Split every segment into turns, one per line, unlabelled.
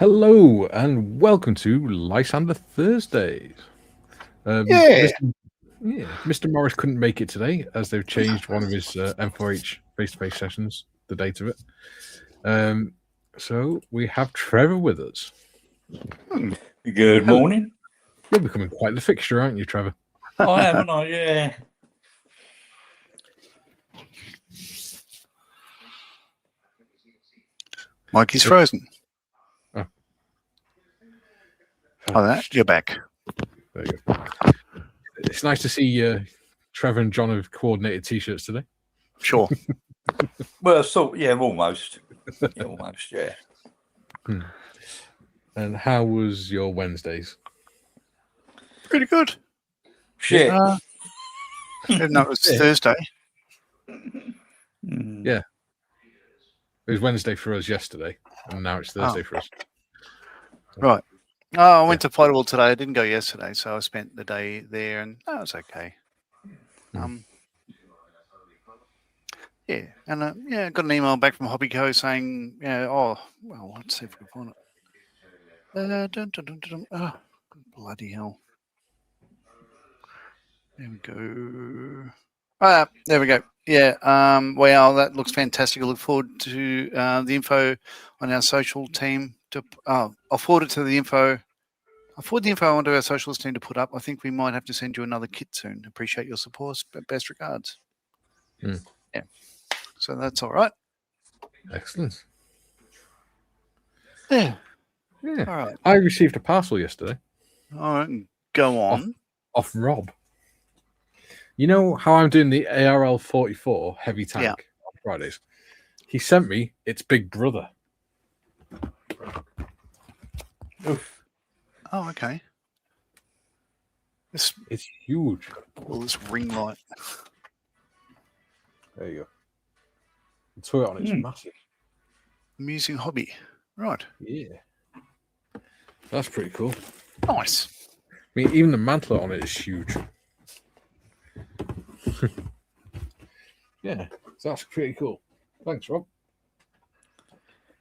Hello and welcome to Lysander Thursdays.
Yeah.
Mr. Morris couldn't make it today as they've changed one of his M4H face-to-face sessions, the date of it. So we have Trevor with us.
Good morning.
You're becoming quite the fixture, aren't you, Trevor?
I haven't I? Yeah.
Mikey's frozen.
Oh.
Oh, that you're back.
There you go. It's nice to see Trevor and John have coordinated T-shirts today.
Sure.
Well, almost. Almost, yeah.
And how was your Wednesdays?
Pretty good.
Shit.
Didn't know it was Thursday.
Yeah. It was Wednesday for us yesterday, and now it's Thursday for us.
Right. Oh, I went to Floatable today. I didn't go yesterday, so I spent the day there, and that was okay. Yeah, and I got an email back from Hobbyco saying, let's see if we can find it. Oh, bloody hell. There we go. There we go. Yeah, well, that looks fantastic. I look forward to the info on our social team. I'll forward it to the info. I'll forward the info onto our socials team to put up. I think we might have to send you another kit soon. Appreciate your support. Best regards. Yeah. So that's all right.
Excellent.
Yeah.
Yeah.
All right.
I received a parcel yesterday.
All right. Go on.
Off Rob. You know how I'm doing the ARL 44 heavy tank on Fridays? He sent me its big brother.
Oof. Oh, okay.
It's huge.
Well, this ring light.
There you go. The toy on it's massive.
Amusing hobby. Right.
Yeah. That's pretty cool.
Nice.
I mean, even the mantle on it is huge. Yeah, so that's pretty cool. Thanks, Rob.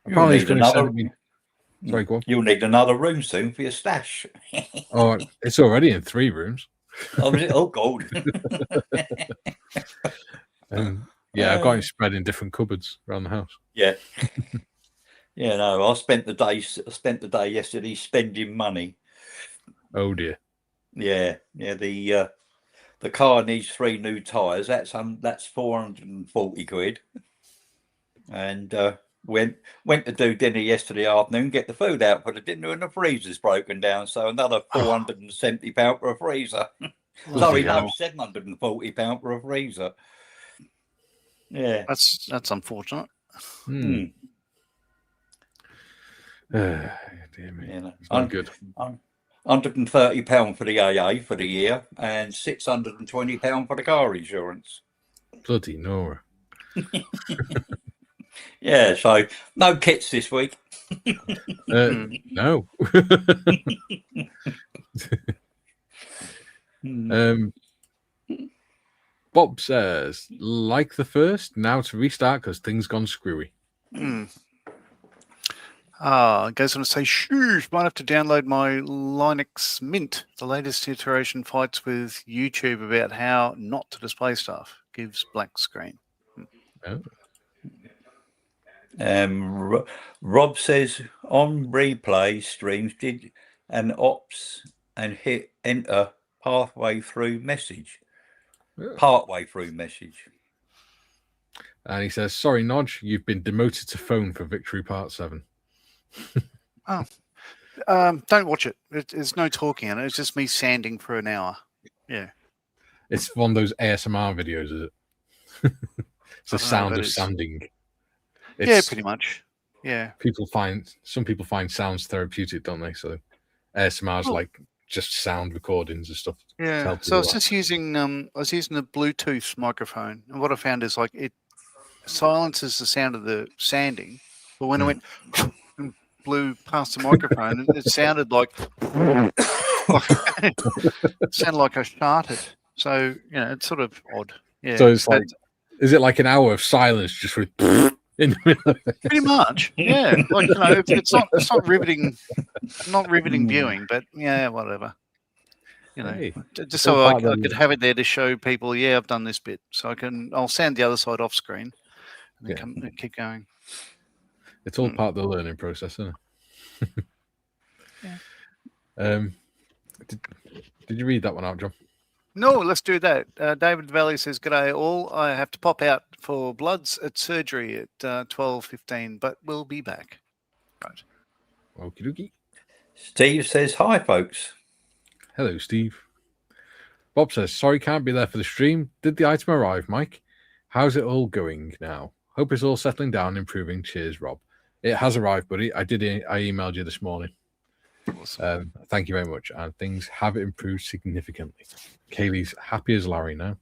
Apparently, he's going to send me. Sorry, go on.
You'll need another room soon for your stash.
Oh, it's already in 3 rooms.
Oh, God.
Yeah, I've got it spread in different cupboards around the house.
Yeah. Yeah, no, I spent the day yesterday spending money.
Oh dear.
Yeah. The car needs 3 new tyres. That's 440 quid. And went to do dinner yesterday afternoon, get the food out for the dinner, and the freezer's broken down. So another £470 for a freezer. Sorry, no, £740 for a freezer. Yeah,
that's unfortunate.
Dear me.
Yeah,
it's not good.
£130 for the AA for the year and £620 for the car insurance.
Bloody Nora.
Yeah, so no kits this week.
No. Bob says, like the first, now to restart because things gone screwy.
Goes on to say, shoosh, might have to download my Linux Mint. The latest iteration fights with YouTube about how not to display stuff. Gives black screen.
Oh.
Rob says, on replay streams, did an ops and hit enter partway through message.
And he says, sorry, Nodge, you've been demoted to phone for Victory Part 7.
Don't watch it. There's no talking in it. It's just me sanding for an hour. Yeah.
It's one of those ASMR videos, is it? It's the sound of sanding.
Yeah, pretty much. Yeah.
Some people find sounds therapeutic, don't they? So ASMR's like just sound recordings and stuff.
Yeah. So I was just using the Bluetooth microphone, and what I found is like it silences the sound of the sanding, but when I went and blew past the microphone, it sounded like it sounded like I sharted. So it's sort of odd. Yeah.
So it's like, is it like an hour of silence just with? In the middle.
Pretty much, yeah. Like, you know, it's not riveting, viewing, but yeah, whatever. You know,
Hey,
just
it's
so
all
I
part of the-
could have it there to show people, yeah, I've done this bit, so I'll sound the other side off screen and then
Yeah.
keep going.
It's all part of the learning process, isn't it?
Yeah.
Did you read that one out, John?
No, let's do that. David Valley says, "G'day all. I have to pop out for bloods at surgery at 12:15, but we'll be back." Right.
Okie dokie.
Steve says, hi, folks.
Hello, Steve. Bob says, sorry, can't be there for the stream. Did the item arrive, Mike? How's it all going now? Hope it's all settling down, improving. Cheers, Rob. It has arrived, buddy. I emailed you this morning.
Awesome.
Thank you very much. And things have improved significantly. Kaylee's happy as Larry now.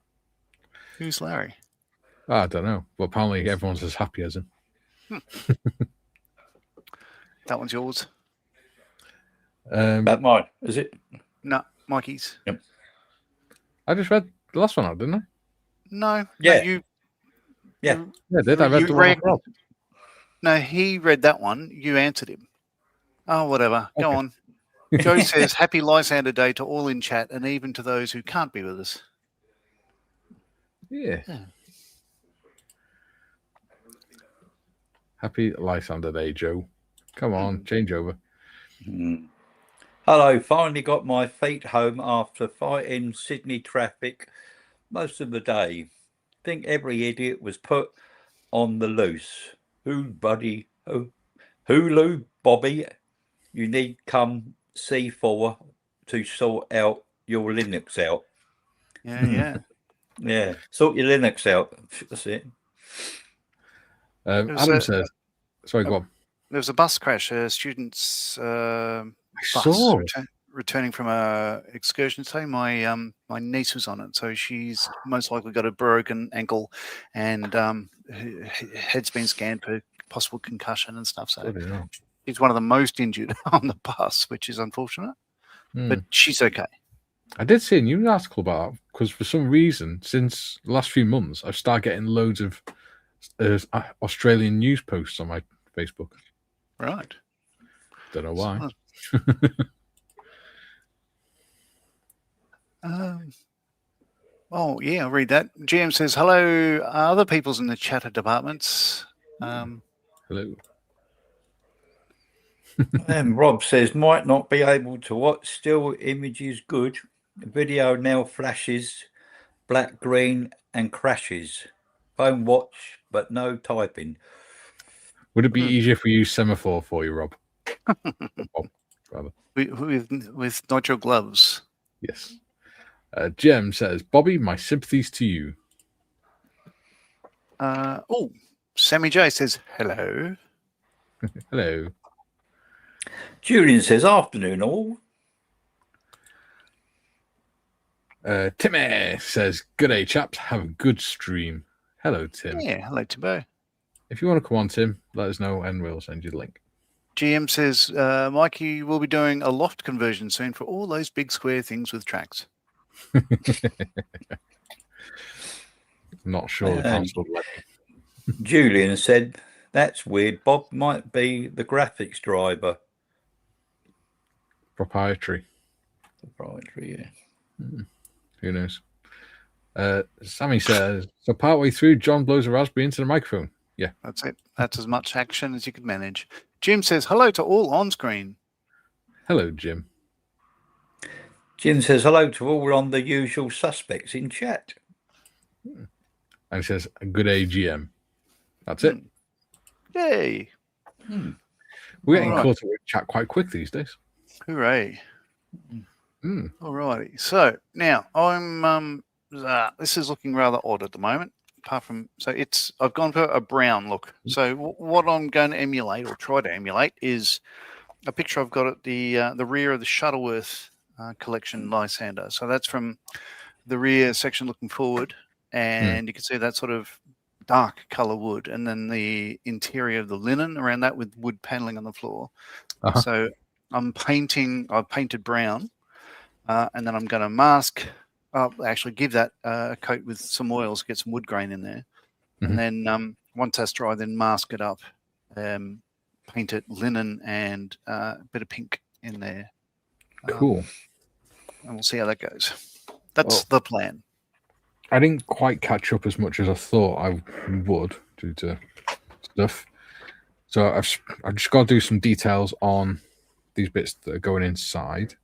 Who's Larry?
I don't know. But apparently everyone's as happy as him.
That one's yours.
That mine, is it?
No, Mikey's.
Yep.
I just read the last one out, didn't I?
No.
Yeah.
No, you.
Yeah.
Yeah, did I read the one? Rob?
No, he read that one. You answered him. Oh, whatever. Go
Okay.
on. Joe says, happy Lysander Day to all in chat and even to those who can't be with us.
Yeah. Happy Lysander Day, Joe. Come on, change over.
Hello, finally got my feet home after fighting Sydney traffic most of the day. Think every idiot was put on the loose. Hulu, Bobby, you need come C4 to sort out your Linux out.
Yeah.
Yeah, sort your Linux out. That's it.
Adam says, sorry, go on.
There was a bus crash. A student's bus
saw.
returning from a excursion today. My niece was on it, so she's most likely got a broken ankle, and her head's been scanned for possible concussion and stuff. So she's one of the most injured on the bus, which is unfortunate, but she's okay.
I did see a news article about that because for some reason, since the last few months, I've started getting loads of Australian news posts on my Facebook.
Right.
Don't know why.
Oh, yeah, I'll read that. GM says, hello, other people's in the chatter departments.
Hello.
And Rob says, might not be able to watch. Still, image is good. Video now flashes, black, green, and crashes. Phone watch, but no typing.
Would it be easier if we use semaphore for you, Rob? Rather.
With not your gloves.
Yes. Jem says, Bobby, my sympathies to you.
Sammy J says, hello.
Hello.
Julian says, afternoon all.
Timmy says, good day, chaps. Have a good stream. Hello, Tim.
Yeah, hello, Timbo.
If you want to come on, Tim, let us know and we'll send you the link.
GM says, Mikey will be doing a loft conversion soon for all those big square things with tracks.
Not sure the council would let me.
Julian said, that's weird. Bob might be the graphics driver.
Proprietary,
yeah.
Who knows? Sammy says, so partway through, John blows a raspberry into the microphone. Yeah.
That's it. That's as much action as you could manage. Jim says, hello to all on screen.
Hello, Jim.
Jim says, hello to all on the usual suspects in chat.
And he says, good AGM. That's it.
Yay.
We're getting caught up with chat quite quick these days.
Hooray. All righty. So now I'm this is looking rather odd at the moment. Apart from I've gone for a brown look. So what I'm going to emulate or try to emulate is a picture I've got at the rear of the Shuttleworth collection Lysander. So that's from the rear section looking forward, and you can see that sort of dark color wood, and then the interior of the linen around that with wood paneling on the floor. So I've painted brown, and then I'm going to mask. Actually give that a coat with some oils, get some wood grain in there. And then once that's dry, then mask it up, paint it linen and a bit of pink in there.
Cool.
And we'll see how that goes. That's
Well,
the plan.
I didn't quite catch up as much as I thought I would due to stuff. So I've just got to do some details on these bits that are going inside.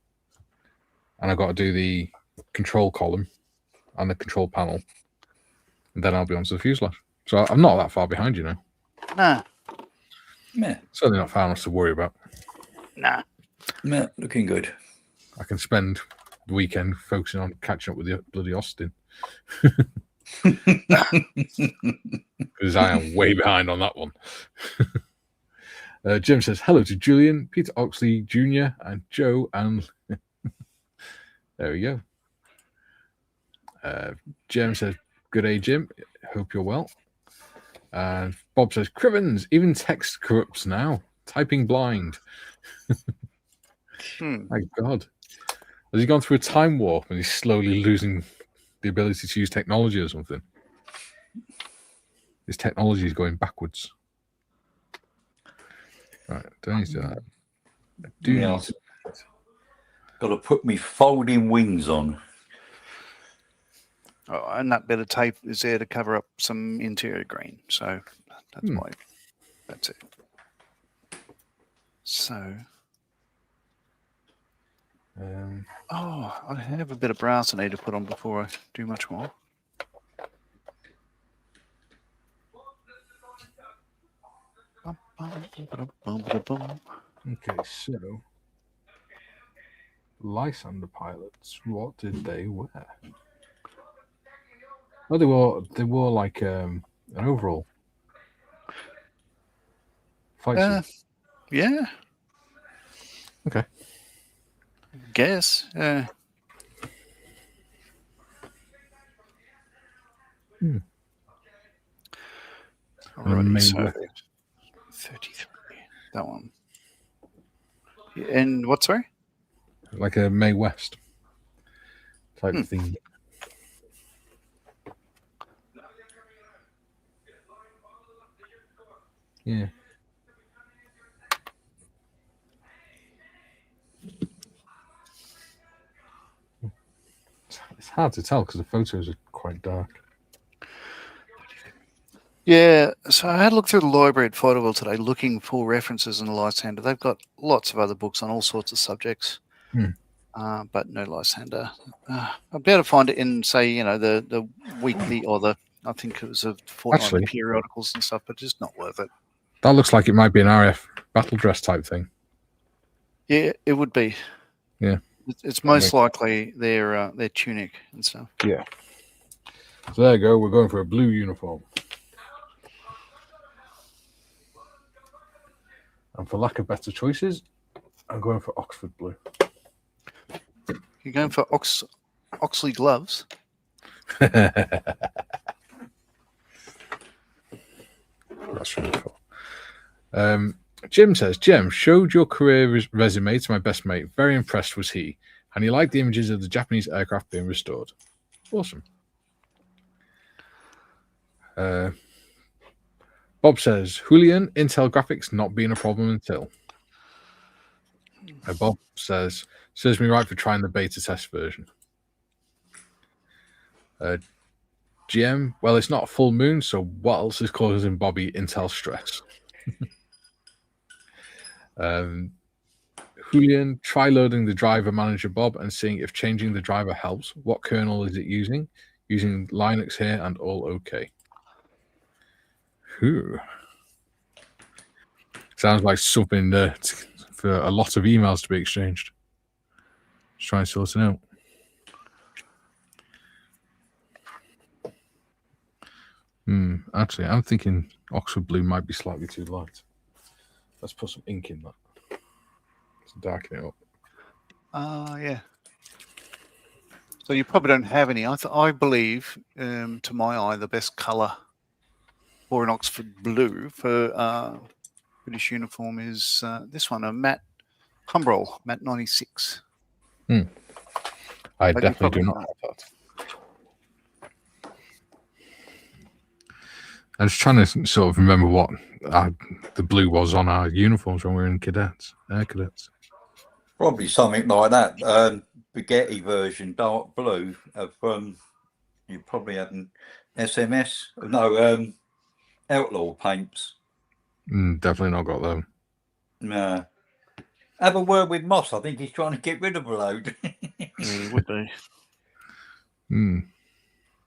And I've got to do the control column and the control panel. And then I'll be on to the fuselage. So I'm not that far behind, you know.
Nah.
Yeah.
Certainly not far enough to worry about.
Nah.
Yeah, looking good.
I can spend the weekend focusing on catching up with the bloody Austin. Because I am way behind on that one. Jim says, hello to Julian, Peter Oxley Jr. and Joe. And there we go. Jim says, good day, Jim. Hope you're well. And Bob says, Crivens, even text corrupts now. Typing blind. My God. Has he gone through a time warp and he's slowly losing the ability to use technology or something? His technology is going backwards. Right, don't need to do that. I do need to...
Got to put me folding wings on.
Oh, and that bit of tape is there to cover up some interior green. So that's why. That's it. So... I have a bit of brass I need to put on before I do much more.
Okay, so Lysander pilots, what did they wear? Oh, they wore like an overall. Fight suit.
Yeah.
Okay.
Guess.
And
Alrighty, so
May
33. That one. And what, sorry?
like a May West type thing. Yeah. It's hard to tell because the photos are quite dark.
Yeah, so I had a look through the library at Photoville today looking for references in the Lysander. They've got lots of other books on all sorts of subjects, but no Lysander. I'll be able to find it in, say, the weekly or I think it was a fortnightly periodicals and stuff, but just not worth it.
That looks like it might be an RF battle dress type thing.
Yeah, it would be.
Yeah.
It's most likely their tunic and stuff.
Yeah. So there you go. We're going for a blue uniform. And for lack of better choices, I'm going for Oxford blue.
You're going for Oxley gloves?
That's really cool. Jim says, Jem, showed your career resume to my best mate. Very impressed was he. And he liked the images of the Japanese aircraft being restored. Awesome. Bob says, Julian, Intel graphics not being a problem until. Bob says, serves me right for trying the beta test version. GM, well, it's not a full moon, so what else is causing Bobby Intel stress? Julian, try loading the driver manager, Bob, and seeing if changing the driver helps. What kernel is it using? Using Linux here and all okay. Whew. Sounds like something for a lot of emails to be exchanged. Just trying to sort it out. Actually, I'm thinking Oxford blue might be slightly too light. Let's put some ink in that. Let's darken it up.
Yeah. So you probably don't have any. I believe, to my eye, the best colour for an Oxford blue for British uniform is this one, a matte Humbrol, matte 96.
I definitely do not have that. I was trying to sort of remember what the blue was on our uniforms when we were in air cadets.
Probably something like that. Spaghetti version, dark blue from you probably haven't SMS. No, outlaw paints.
Definitely not got them.
No. Have a word with Moss. I think he's trying to get rid of a load.
Yeah, it would be.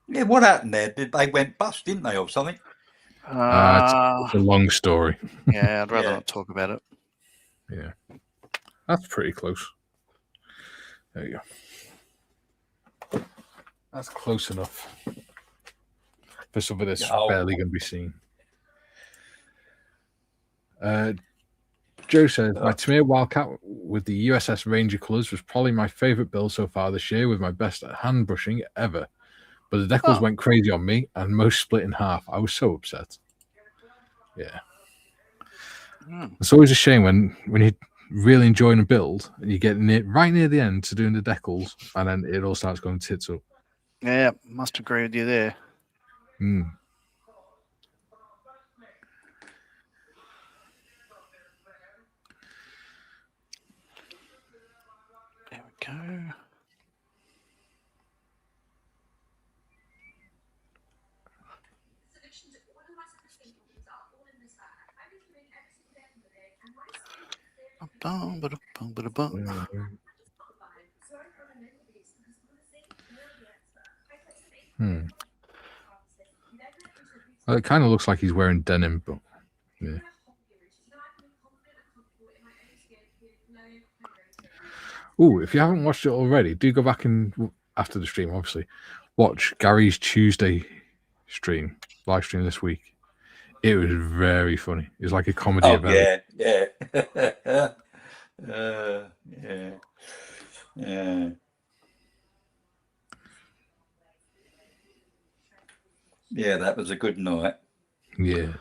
Yeah, what happened there? They went bust, didn't they, or something?
It's a long story.
Yeah, I'd rather
Yeah.
not talk about it.
Yeah. That's pretty close. There you go. That's close enough for something that's barely going to be seen. Joe says, my Tamir Wildcat with the USS Ranger colours was probably my favourite build so far this year with my best hand brushing ever. But the decals went crazy on me and most split in half. I was so upset. Yeah. It's always a shame when you're really enjoying a build and you get right near the end to doing the decals and then it all starts going tits up.
Yeah, must agree with you there. There we go.
Well, it kind of looks like he's wearing denim, but yeah. Oh, if you haven't watched it already, do go back and after the stream, obviously, watch Gary's Tuesday live stream this week. It was very funny. It was like a comedy event.
Yeah. Yeah, that was a good night.
Yeah.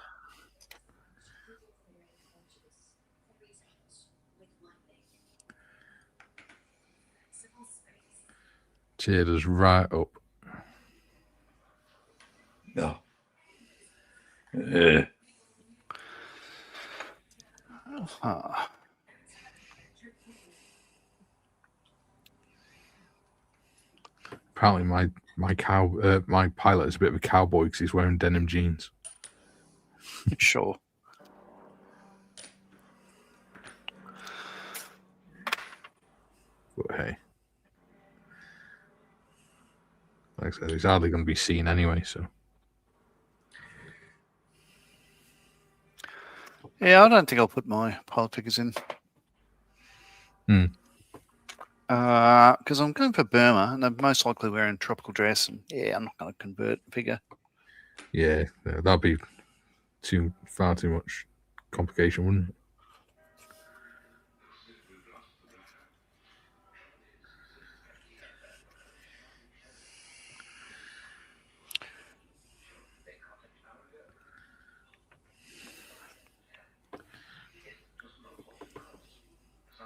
Cheered us right up.
No.
Apparently, my pilot is a bit of a cowboy because he's wearing denim jeans.
Sure.
But hey, like I said, he's hardly going to be seen anyway. So
yeah, I don't think I'll put my pilot figures in. Because I'm going for Burma, and they're most likely wearing tropical dress, and yeah, I'm not going to convert figure.
Yeah, that'd be far too much complication, wouldn't it?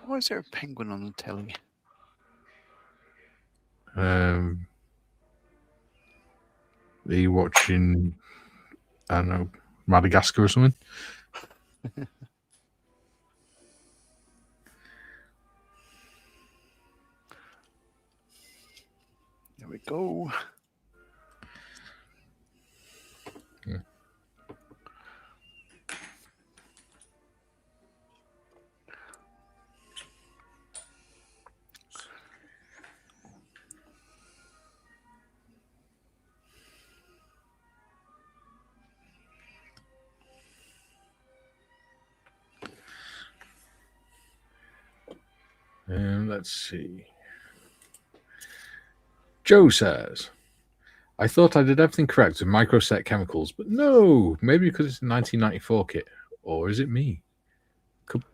Why is there a penguin on the telly?
Are you watching, I don't know, Madagascar or something?
There we go.
Yeah. Let's see. Joe says, I thought I did everything correct with microset chemicals, but no, maybe because it's a 1994 kit. Or is it me?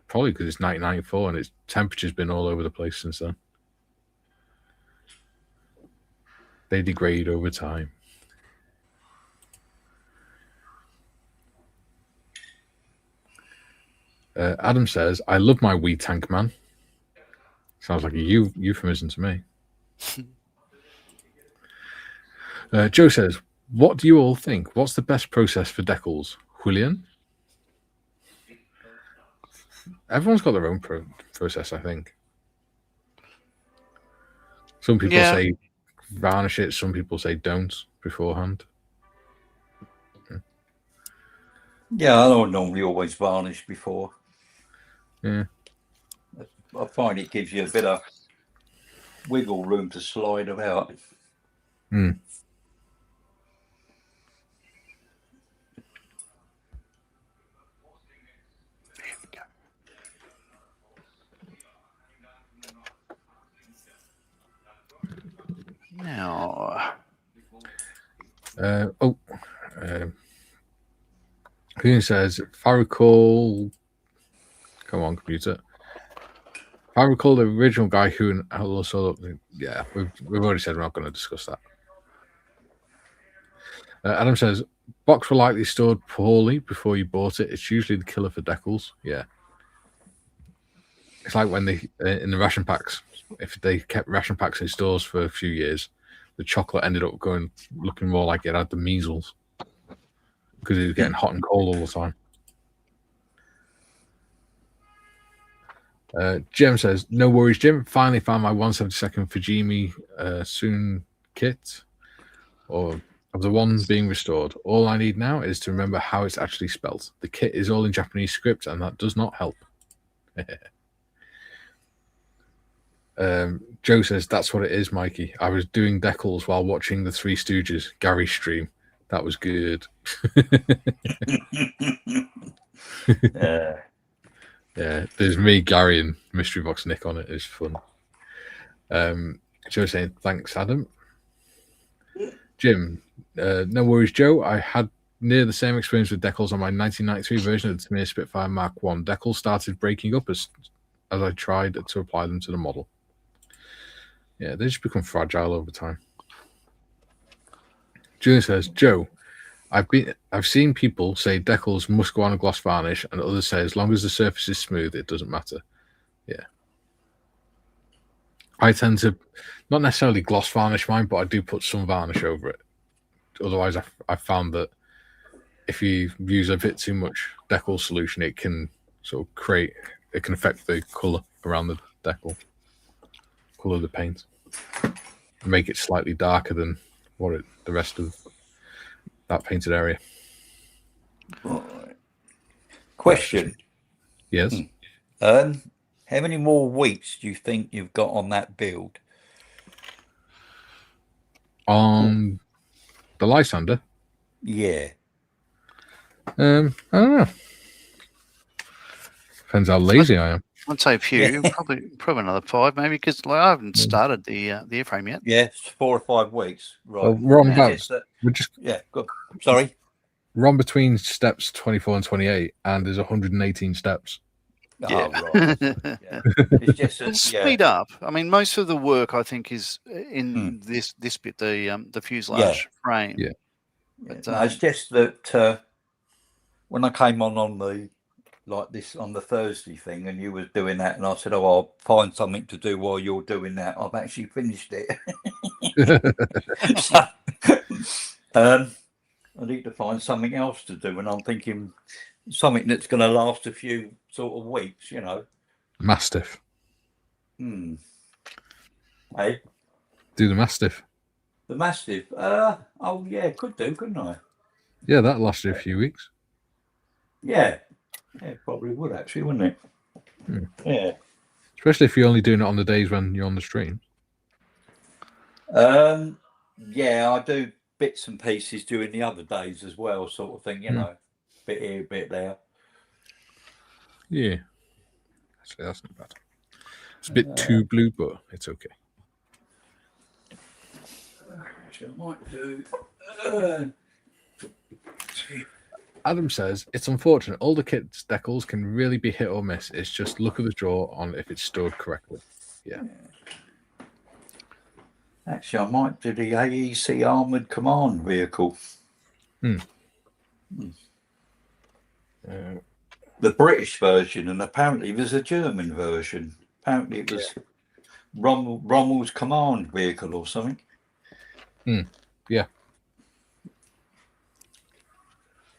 Probably because it's 1994 and its temperature's been all over the place since then. They degrade over time. Adam says, I love my wee tank man. Sounds like a euphemism to me. Joe says, What do you all think? What's the best process for decals? Julian? Everyone's got their own process, I think. Some people say varnish it. Some people say don't beforehand.
Yeah, I don't normally always varnish before.
Yeah.
I find it gives you a bit of wiggle room to slide about.
Hmm.
Now,
Who says, if I recall, come on, computer. If I recall the original guy who also, yeah, we've already said we're not going to discuss that. Adam says, box were likely stored poorly before you bought it. It's usually the killer for decals. Yeah. It's like when they, in the ration packs, if they kept ration packs in stores for a few years, the chocolate ended up looking more like it had the measles because it was getting hot and cold all the time. Jim says, no worries, Jim. Finally found my 172nd Fujimi Soon kit, or of the one being restored. All I need now is to remember how it's actually spelt. The kit is all in Japanese script, and that does not help. Joe says, that's what it is, Mikey. I was doing decals while watching the Three Stooges Gary stream. That was good. Yeah, there's me, Gary, and Mystery Box Nick on it. It's fun. Joe saying, thanks, Adam. Jim, no worries, Joe. I had near the same experience with decals on my 1993 version of the Tamiya Spitfire Mark I. Decals started breaking up as I tried to apply them to the model. Yeah, they just become fragile over time. Julian says, Joe, I've seen people say decals must go on a gloss varnish, and others say as long as the surface is smooth, it doesn't matter. Yeah. I tend to not necessarily gloss varnish mine, but I do put some varnish over it. Otherwise, I've found that if you use a bit too much decal solution, it can sort of it can affect the colour around the decal, colour of the paint, and make it slightly darker than the rest of that painted area.
Right. Question.
Yes.
How many more weeks do you think you've got on that build?
On the Lysander?
Yeah.
I don't know. Depends how lazy I am.
I'd say a few, probably another 5, maybe, because I haven't started the airframe yet.
Yeah, it's 4 or 5 weeks. Right.
Well, we're on about.
Yeah. Go. Sorry.
We're on between steps 24 and 28, and there's 118 steps.
Yeah.
Oh, right. Yeah. It's just
speed up. I mean, most of the work I think is in this bit, the fuselage frame.
Yeah.
But, no, it's just that when I came on the on the Thursday thing, and you was doing that, and I said, "Oh, I'll find something to do while you're doing that." I've actually finished it. So, I need to find something else to do, and I'm thinking something that's going to last a few sort of weeks, you know.
Mastiff.
Hey,
do the Mastiff.
The Mastiff. Oh yeah, could do, couldn't I?
Yeah, that lasted a few weeks.
Yeah, it probably would actually, wouldn't it? Yeah.
Especially if you're only doing it on the days when you're on the stream.
Yeah, I do bits and pieces during the other days as well, sort of thing, you know. Bit here, bit there.
Yeah. Actually, that's not bad. It's a bit too blue, but it's okay.
Actually, I might do.
Adam says, it's unfortunate. Older kits' decals can really be hit or miss. It's just look at the draw on if it's stored correctly. Yeah.
Actually, I might do the AEC Armoured Command Vehicle. The British version, and apparently there's a German version. Apparently it was Rommel's Command Vehicle or something.
Yeah.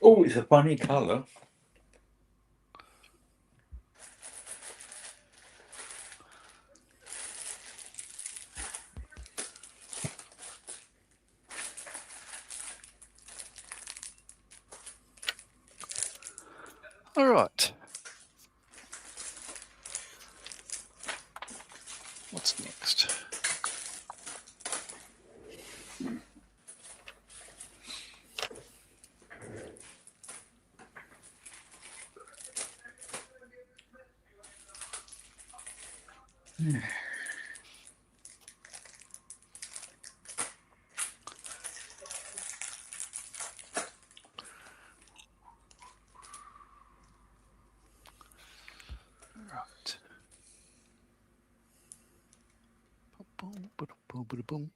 Oh, it's a funny colour.
All right. What's next? Right. Boom, boom, boom, boom, boom.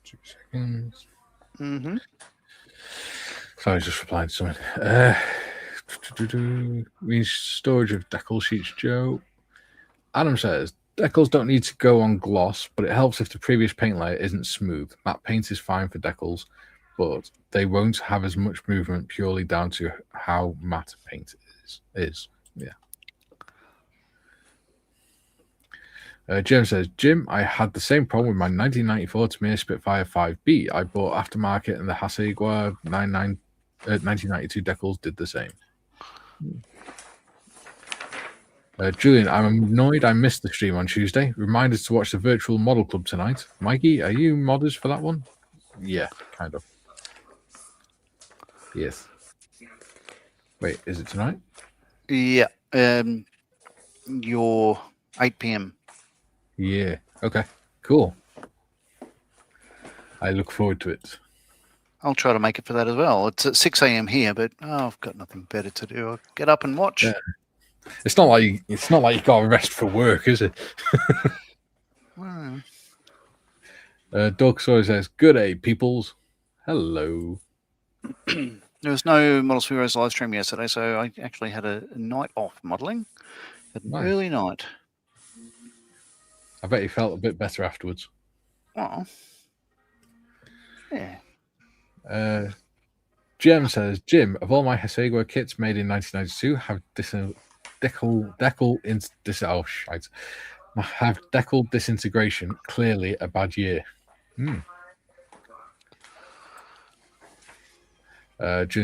Two seconds.
Mm-hmm.
Sorry, I was just replying to something. Means storage of decal sheets, Joe. Adam says decals don't need to go on gloss, but it helps if the previous paint layer isn't smooth. Matte paint is fine for decals, but they won't have as much movement purely down to how matte paint is. Yeah. Jim says, Jim, I had the same problem with my 1994 Tamiya Spitfire 5B. I bought aftermarket, and the Hasegawa 1992 decals did the same. Julian, I'm annoyed I missed the stream on Tuesday. Remind us to watch the virtual model club tonight. Mikey, are you modders for that one? Yeah, kind of. Yes. Wait, is it tonight?
Yeah. Your 8 p.m.
Yeah. Okay. Cool. I look forward to it.
I'll try to make it for that as well. It's at 6 a.m. here, but I've got nothing better to do. I'll get up and watch.
Yeah. It's not like you got to rest for work, is it?
Well,
Doug Sawyer says, "Good day, peoples. Hello."
there was no Models for Heroes live stream yesterday, so I actually had a night off modelling. Had an
Nice.
early night.
I bet you felt a bit better afterwards.
Well, yeah.
Jim says, Jim, of all my Hasegawa kits made in 1992, have decal disintegration. Clearly a bad year. June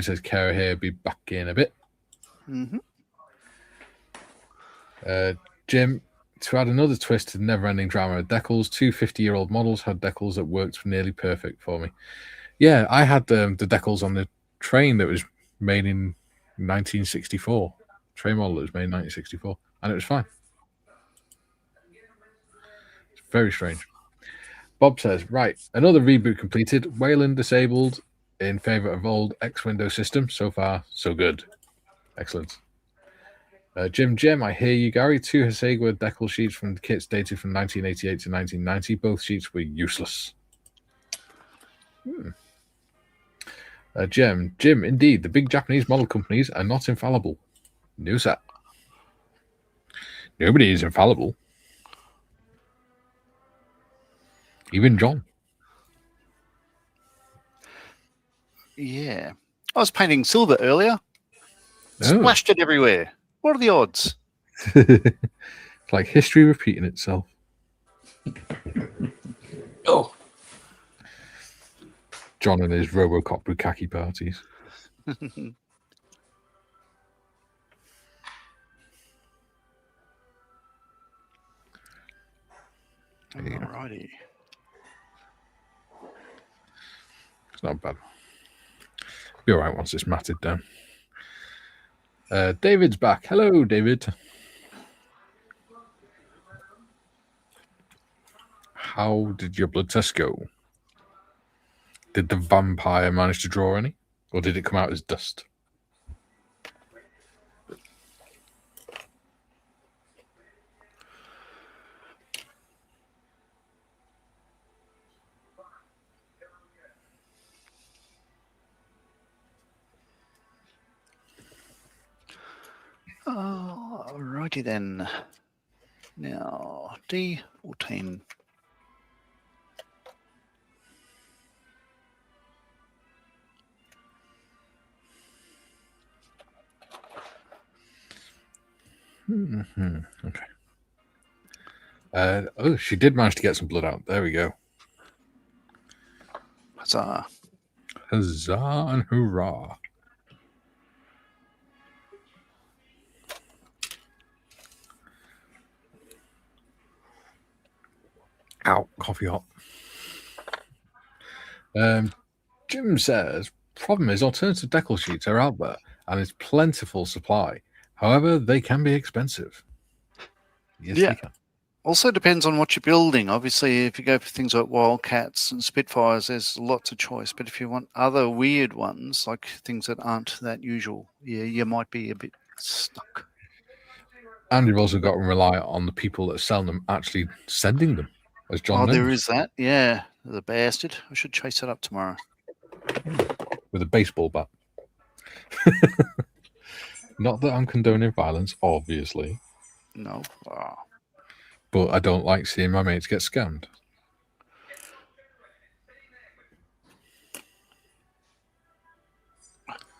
says, Kara here, be back in a bit.
Mm-hmm.
Jim, to add another twist to the never-ending drama of decals, 2 50-year-old models had decals that worked nearly perfect for me. Yeah, I had the decals on the train that was made in 1964. Train model that was made in 1964, and it was fine. It's very strange. Bob says, right, another reboot completed. Wayland disabled in favor of old X-Window system. So far, so good. Excellent. Jim, I hear you, Gary. 2 Hasegawa decal sheets from the kits dated from 1988 to 1990. Both sheets were useless. Jim, indeed, the big Japanese model companies are not infallible. No, sir. Nobody is infallible. Even John.
Yeah. I was painting silver earlier. Splashed it everywhere. What are the odds?
It's like history repeating itself.
Oh,
John and his Robocop bukkake parties.
Alrighty.
It's not bad. Be all right once it's matted down. David's back. Hello, David. How did your blood test go? Did the vampire manage to draw any? Or did it come out as dust?
Righty then. Now, D14.
Okay. Oh, she did manage to get some blood out. There we go.
Huzzah.
Huzzah and hurrah. Ow, coffee hot. Jim says, problem is alternative decal sheets are out there and it's plentiful supply. However, they can be expensive. Yes,
Yeah.
they can.
Also depends on what you're building. Obviously, if you go for things like Wildcats and Spitfires, there's lots of choice. But if you want other weird ones, like things that aren't that usual, yeah, you might be a bit stuck.
And you've also got to rely on the people that are selling them actually sending them, as John knows.
There is that. Yeah, the bastard. I should chase that up tomorrow.
With a baseball bat. Not that I'm condoning violence, obviously.
No. Oh.
But I don't like seeing my mates get scammed.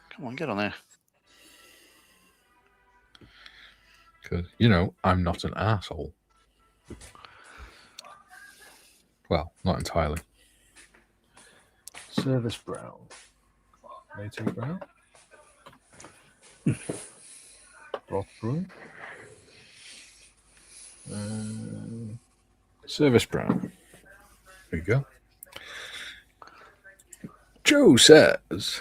Come on, get on there.
Because, you know, I'm not an asshole. Well, not entirely. Service brown. Native brown. Broth brew. Service brown. There you go. Joe says,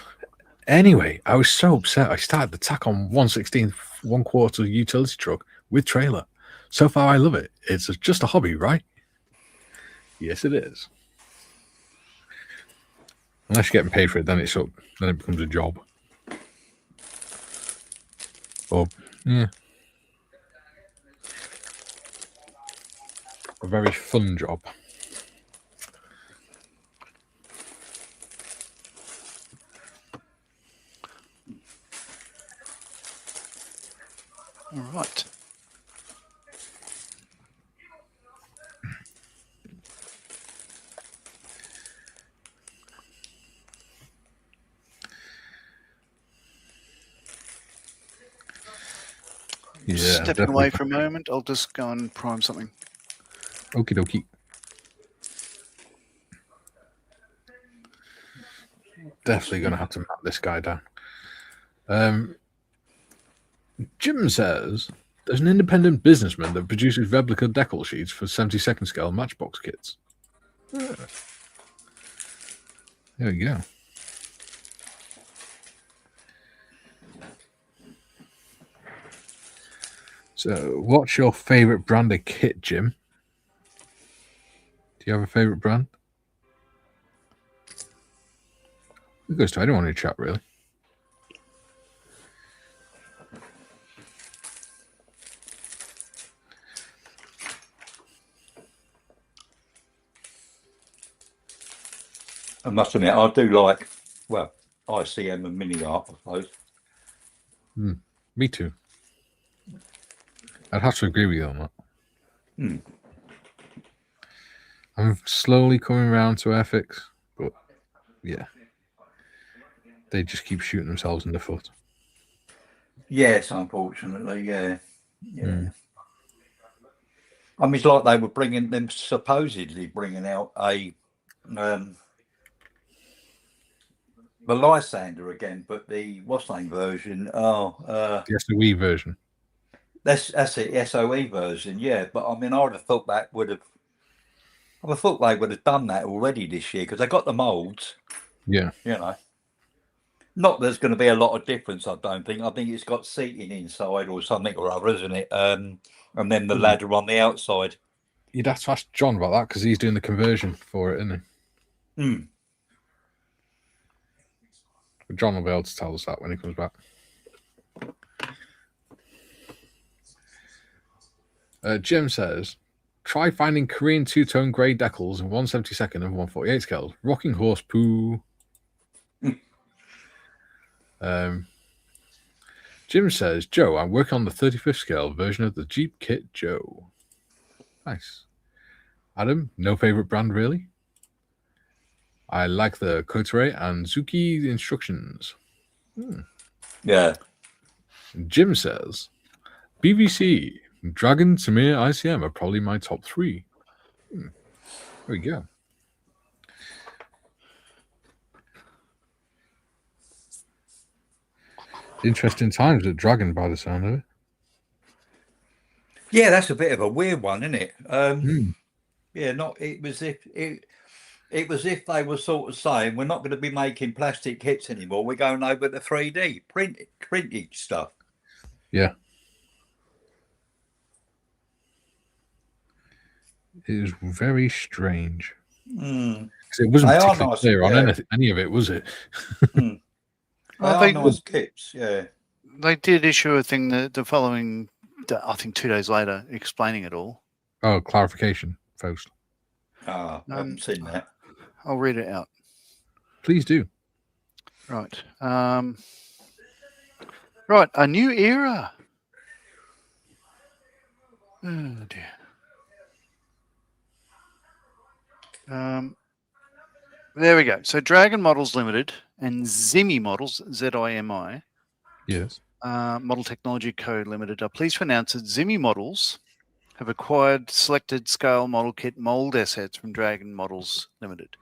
anyway, I was so upset I started the tack on 1/16 1/4 utility truck with trailer. So far I love it. It's just a hobby, right? Yes, it is. Unless you're getting paid for it, then it becomes a job. Or yeah. A very fun job.
All right.
Yeah,
Stepping away for a moment, I'll just go and prime something.
Okie dokie. Definitely going to have to map this guy down. Jim says there's an independent businessman that produces replica decal sheets for 72nd scale matchbox kits. Yeah. There we go. So, what's your favorite brand of kit, Jim? Do you have a favorite brand? It goes to anyone in chat, really.
I must admit, I do like, well, ICM and mini art, I suppose.
Me too. I'd have to agree with you on that. I'm slowly coming around to Airfix, but yeah. They just keep shooting themselves in the foot.
Yes, unfortunately, yeah. I mean, it's like they were supposedly bringing out the Lysander again, but the what's name version?
The SOE version.
That's it, SOE version, yeah. But I mean, I would have thought they would have done that already this year because they got the moulds.
Yeah.
You know. Not there's going to be a lot of difference, I don't think. I think it's got seating inside or something or other, isn't it? And then the ladder on the outside.
You'd have to ask John about that because he's doing the conversion for it, isn't he? But John will be able to tell us that when he comes back. Jim says, try finding Korean two-tone grey decals in 1/72 and 1/48 scales. Rocking horse Jim says, Joe, I'm working on the 35th scale version of the Jeep Kit Joe. Nice. Adam, no favorite brand really? I like the Coteray and Zuki instructions.
Yeah.
Jim says, BBC, Dragon, Samir, ICM are probably my top 3. There we go. Interesting times at Dragon by the sound of it.
Yeah, that's a bit of a weird one, isn't it? Yeah, it was if they were sort of saying we're not going to be making plastic kits anymore. We're going over to 3D printed stuff.
Yeah. It was very strange. It wasn't particularly clear on any of it, was it?
They are nice kits, yeah.
They did issue a thing the following, I think 2 days later, explaining it all.
Oh, clarification post.
I haven't seen that.
I'll read it out.
Please do.
Right. Right, a new era. Oh, dear. There we go. So Dragon Models Limited and Zimi Models, Z-I-M-I,
Yes.
Model Technology Co. Limited are pleased to announce that Zimi Models have acquired selected scale model kit mould assets from Dragon Models Limited.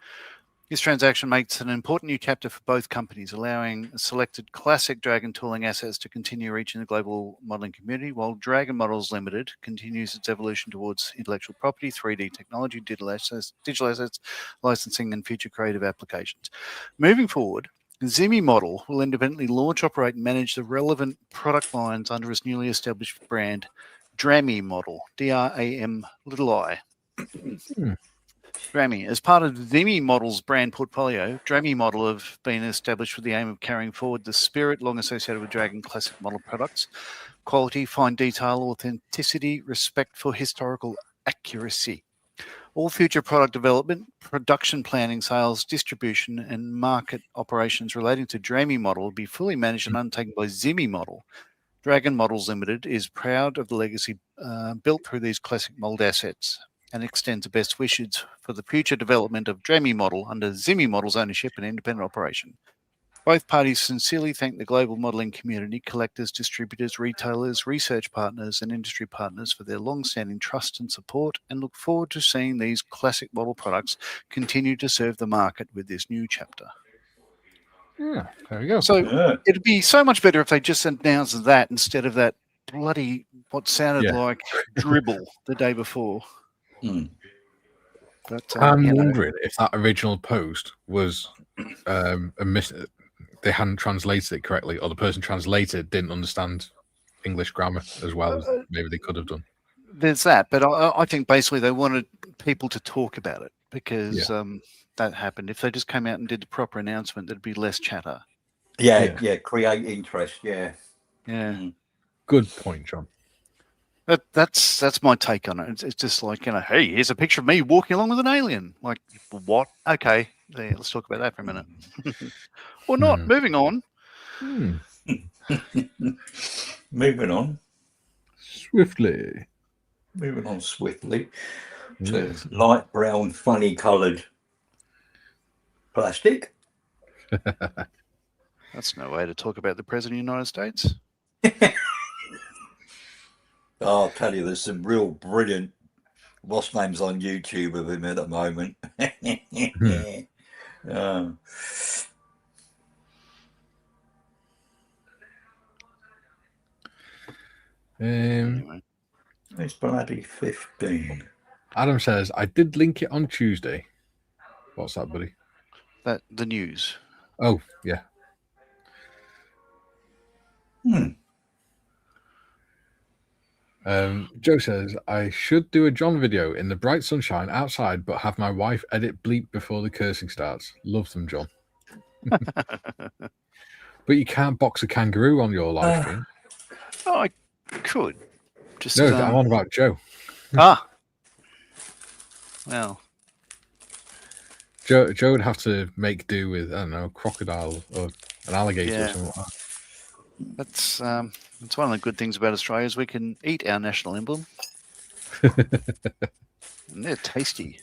This transaction makes an important new chapter for both companies, allowing selected classic Dragon tooling assets to continue reaching the global modelling community, while Dragon Models Limited continues its evolution towards intellectual property, 3D technology, digital assets, licensing, and future creative applications. Moving forward, Zimi Model will independently launch, operate, and manage the relevant product lines under its newly established brand, Drami Model, D-R-A-M-I. Drami. As part of Zimi Model's brand portfolio, Drami Model have been established with the aim of carrying forward the spirit long associated with Dragon Classic model products: quality, fine detail, authenticity, respect for historical accuracy. All future product development, production planning, sales, distribution, and market operations relating to Drami Model will be fully managed and undertaken by Zimi Model. Dragon Models Limited is proud of the legacy built through these classic mould assets and extends the best wishes for the future development of Drami Model under Zimi Model's ownership and independent operation. Both parties sincerely thank the global modelling community, collectors, distributors, retailers, research partners, and industry partners for their long-standing trust and support, and look forward to seeing these classic model products continue to serve the market with this new chapter.
Yeah, there we go.
So it'd be so much better if they just announced that instead of that bloody, what sounded like dribble the day before. But,
I'm wondering if that original post was they hadn't translated it correctly, or the person translated didn't understand English grammar as well as maybe they could have done.
There's that, but I think basically they wanted people to talk about it because that happened. If they just came out and did the proper announcement, there'd be less chatter.
Yeah, create interest. Yeah.
Good point, John.
That's my take on it. It's just like, hey, here's a picture of me walking along with an alien. Like, what? Okay, let's talk about that for a minute. Or not. Moving on.
Moving on
swiftly
to light brown, funny coloured plastic.
That's no way to talk about the President of the United States.
I'll tell you, there's some real brilliant what's names on YouTube of him at the moment.
Anyway.
It's bloody 15.
Adam says, I did link it on Tuesday. What's that, buddy?
The news.
Oh, yeah. Joe says, I should do a John video in the bright sunshine outside, but have my wife edit bleep before the cursing starts. Love them, John. But you can't box a kangaroo on your live stream.
Oh, I could. Just
no, I'm on about Joe.
Well.
Joe would have to make do with, I don't know, a crocodile or an alligator or something like
That's one of the good things about Australia is we can eat our national emblem. And they're tasty.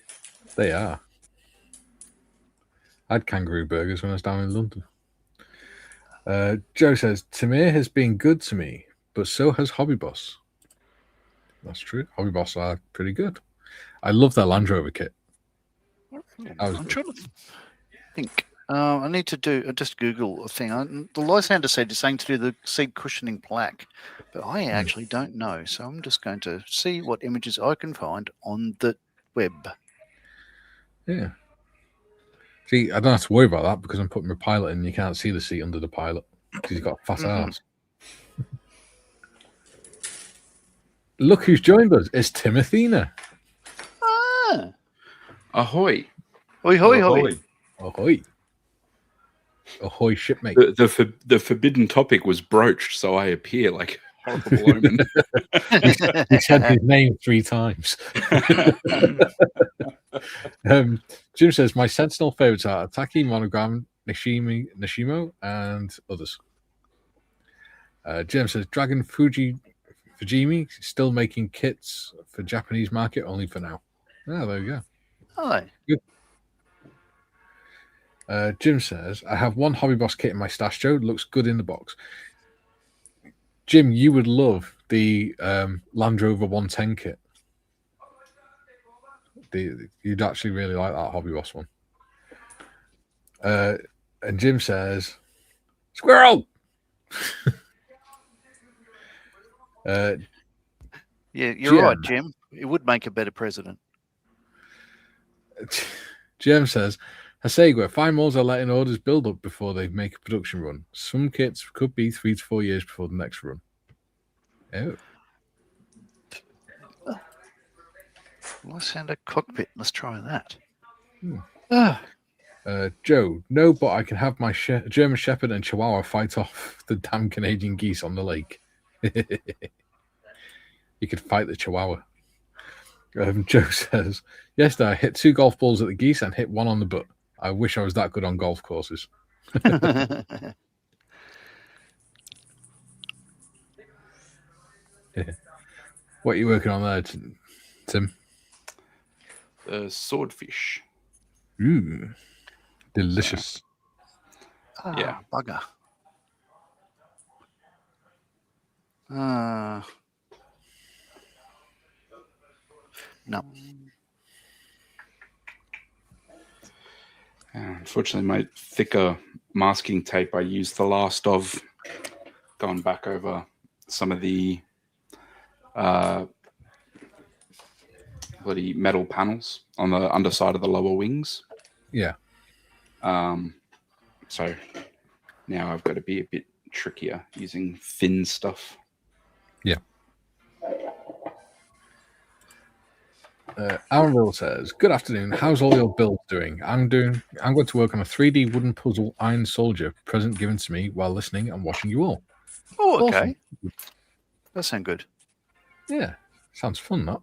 They are. I had kangaroo burgers when I was down in London. Joe says, Tamir has been good to me, but so has Hobby Boss. That's true. Hobby Boss are pretty good. I love their Land Rover kit.
I'm trying to think. I need to do just Google a thing. The Lysander said is saying to do the seat cushioning plaque, but I actually don't know. So I'm just going to see what images I can find on the web.
Yeah. See, I don't have to worry about that because I'm putting my pilot in. You can't see the seat under the pilot because he's got a fat ass. Look who's joined us. It's Timothina.
Ah.
Ahoy.
Oi, hoi, hoi.
Ahoy. Ahoy, shipmate.
The forbidden topic was broached, so I appear like a horrible omen.
He said his name 3 times. Jim says, my Sentinel favorites are Ataki, Monogram, Nishimo, and others. Jim says, Dragon Fujimi still making kits for Japanese market, only for now. Oh, there we go.
Hello.
Good. Jim says, I have one Hobby Boss kit in my stash, Joe. It looks good in the box. Jim, you would love the Land Rover 110 kit. You'd actually really like that Hobby Boss one. And Jim says, squirrel!
Yeah, you're right, Jim. It would make a better president.
Jim says, Hasegua, 5 molds are letting orders build up before they make a production run. Some kits could be 3 to 4 years before the next run. Oh.
Lysander cockpit. Let's try that.
Joe, no, but I can have my German Shepherd and Chihuahua fight off the damn Canadian geese on the lake. You could fight the Chihuahua. Joe says, yesterday I hit 2 golf balls at the geese and hit 1 on the butt. I wish I was that good on golf courses. What are you working on there, Tim?
Swordfish.
Ooh, delicious.
Yeah.
Bugger. No.
Unfortunately, my thicker masking tape I used the last of, going back over some of the bloody metal panels on the underside of the lower wings.
Yeah.
So now I've got to be a bit trickier using thin stuff.
Yeah. Aaronville says, good afternoon. How's all your builds doing? I'm going to work on a 3D wooden puzzle Iron Soldier present given to me while listening and watching you all.
Oh, okay. Awesome. That sounds good.
Yeah. Sounds fun, that.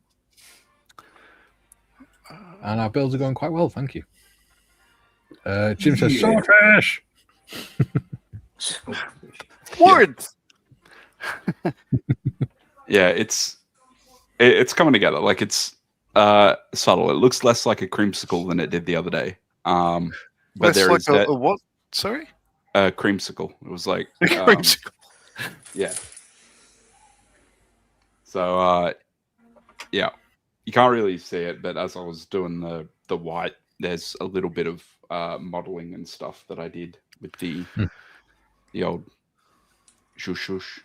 And our builds are going quite well, thank you. Jim says, swordfish!
Words!
Yeah, it's coming together. Like, it's subtle. It looks less like a creamsicle than it did the other day. But there
like
is that.
A what? Sorry?
Creamsicle. It was like
creamsicle.
Yeah. So yeah, you can't really see it, but as I was doing the white, there's a little bit of modeling and stuff that I did with the old shush.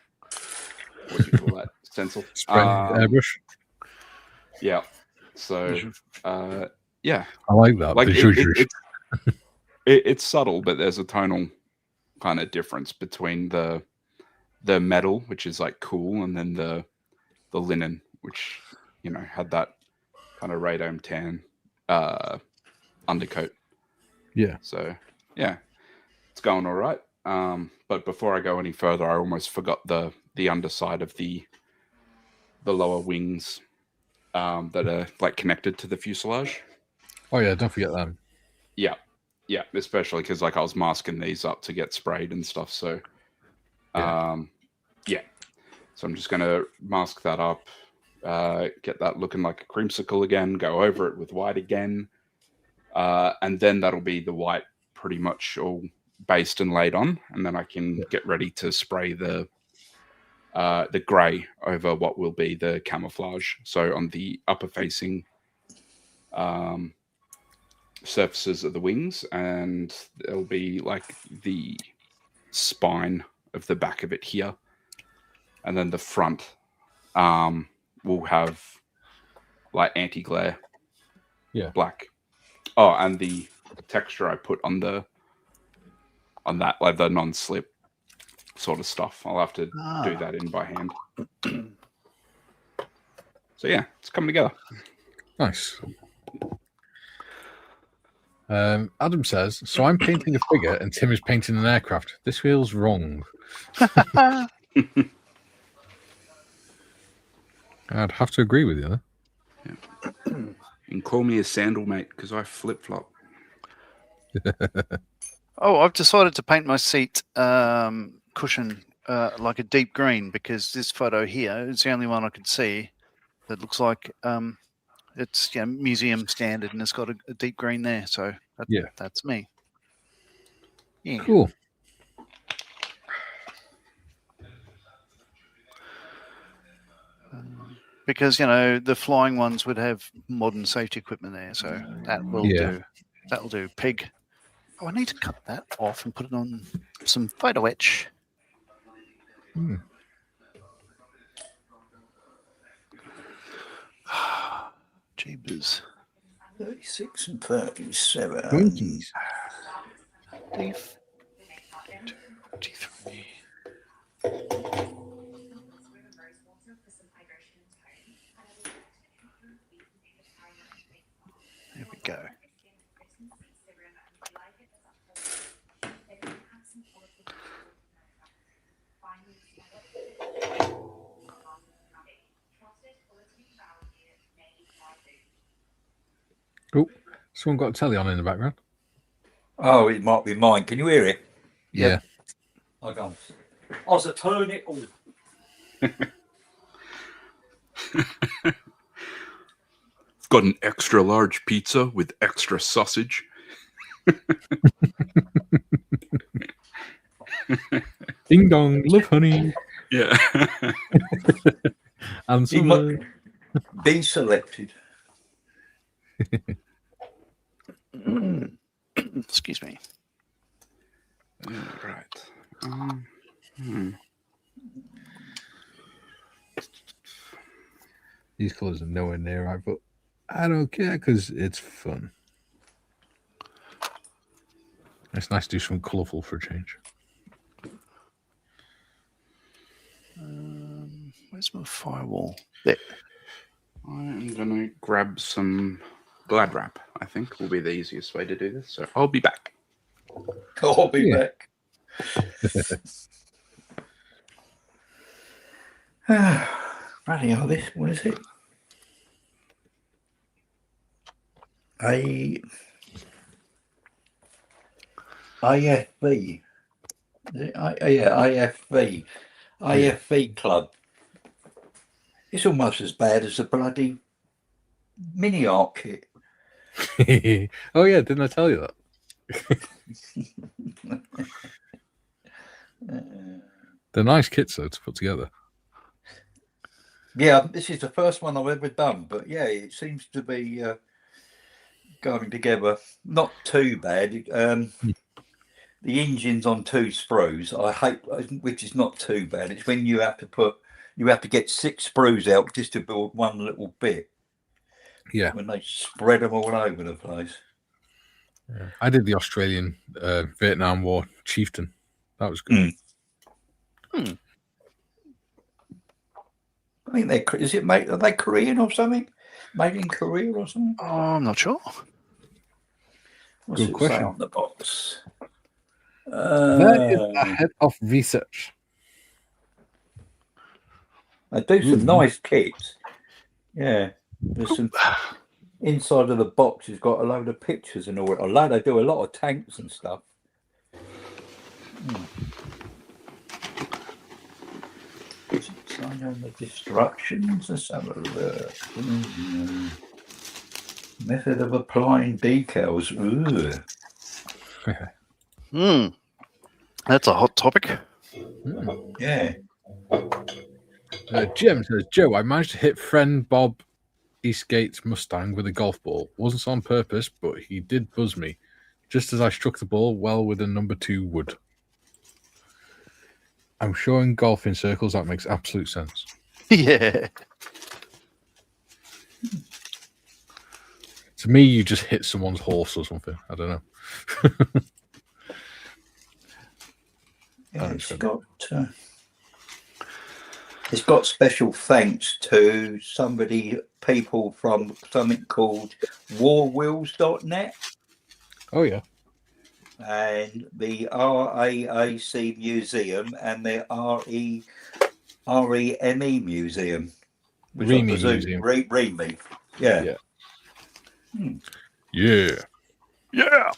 What do you call that? Stencil.
Airbrush.
Yeah. So yeah,
I like that.
Like it's subtle, but there's a tonal kind of difference between the metal, which is like cool, and then the linen, which, you know, had that kind of radome tan undercoat.
Yeah.
So yeah, it's going all right. But before I go any further, I almost forgot the underside of the lower wings that are like connected to the fuselage.
Oh yeah, don't forget them.
Yeah, especially because like I was masking these up to get sprayed and stuff. So Yeah. So I'm just going to mask that up, get that looking like a creamsicle again, go over it with white again. And then that'll be the white pretty much all based and laid on. And then I can get ready to spray the grey over what will be the camouflage. So on the upper facing surfaces of the wings, and there'll be like the spine of the back of it here. And then the front will have like anti-glare black. Oh, and the texture I put on that, like the non-slip sort of stuff, I'll have to do that in by hand. So yeah, it's coming together.
Nice. Adam says, so I'm painting a figure and Tim is painting an aircraft. This feels wrong. I'd have to agree with you there.
Yeah. And call me a sandal mate, because I flip-flop.
Oh, I've decided to paint my seat cushion like a deep green, because this photo here is the only one I can see that looks like it's museum standard, and it's got a deep green there. So that's me. Yeah.
Cool.
Because the flying ones would have modern safety equipment there, so that will do. That'll do. Pig. Oh, I need to cut that off and put it on some photo etch. Jeebus.
36 and 37.
20s.
23. There we go.
Oh, someone got a telly on in the background.
Oh, it might be mine. Can you hear it?
Yeah.
Hold on. I was turn it on.
Got an extra large pizza with extra sausage.
Ding dong, love honey.
Yeah.
And
He might be selected.
Excuse me.
Right.
These colours are nowhere near right, but I don't care because it's fun. It's nice to do something colourful for a change.
Where's my firewall? There.
I'm going to grab some Glad Wrap, I think will be the easiest way to do this. So I'll be back.
I'll be back. Bloody hell, this, what is it? AFV. Is it? AFV. AFV Club. It's almost as bad as the bloody mini art kit.
Oh yeah, didn't I tell you that? They're nice kits though to put together.
Yeah, this is the first one I've ever done, but yeah, it seems to be going together not too bad. The engine's on 2 sprues. I hate, which is not too bad. It's when you have to get 6 sprues out just to build one little bit.
Yeah.
When they spread them all over the place.
Yeah. I did the Australian Vietnam War chieftain. That was good.
I think are they Korean or something? Made in Korea or something?
Oh, I'm not sure.
What's
Good
it
question.
say on the box?
That is ahead of research.
They do some nice kits. Yeah. There's some inside of the box has got a load of pictures and all. They do a lot of tanks and stuff. Sign on the destructions. Let's have a look. Method of applying decals. Ooh.
That's a hot topic.
Yeah.
Jim says, Joe, I managed to hit friend Bob Eastgate's Mustang with a golf ball. Wasn't on purpose, but he did buzz me just as I struck the ball well with a number 2 wood. I'm sure in golfing circles that makes absolute sense.
Yeah.
To me, you just hit someone's horse or something. I don't know.
Yeah, it's got special thanks to people from something called warwheels.net
Oh, yeah.
and the RAAC Museum and the REME Museum.
Remy Museum.
Remy. Yeah.
Yeah. Yeah.
Yeah.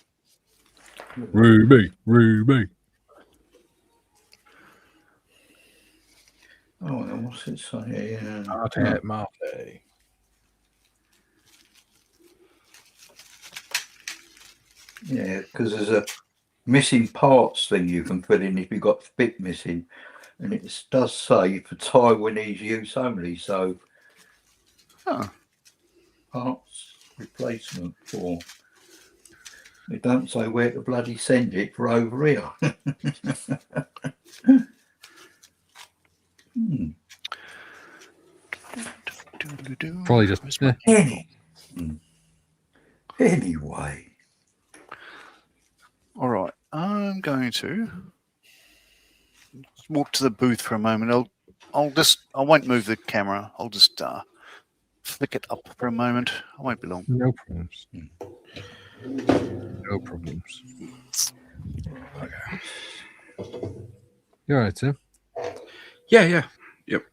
Ruby.
Oh, and what's it say?
Mate.
Yeah, because there's a missing parts thing you can put in if you've got bit missing, and it does say for Taiwanese use only. So, parts replacement for. It don't say where to bloody send it for over here.
Probably just.
Anyway.
All right. I'm going to walk to the booth for a moment. I won't move the camera. I'll just flick it up for a moment. I won't be long.
No problems. No problems. Okay. You all right, Tim?
Yeah. Yep.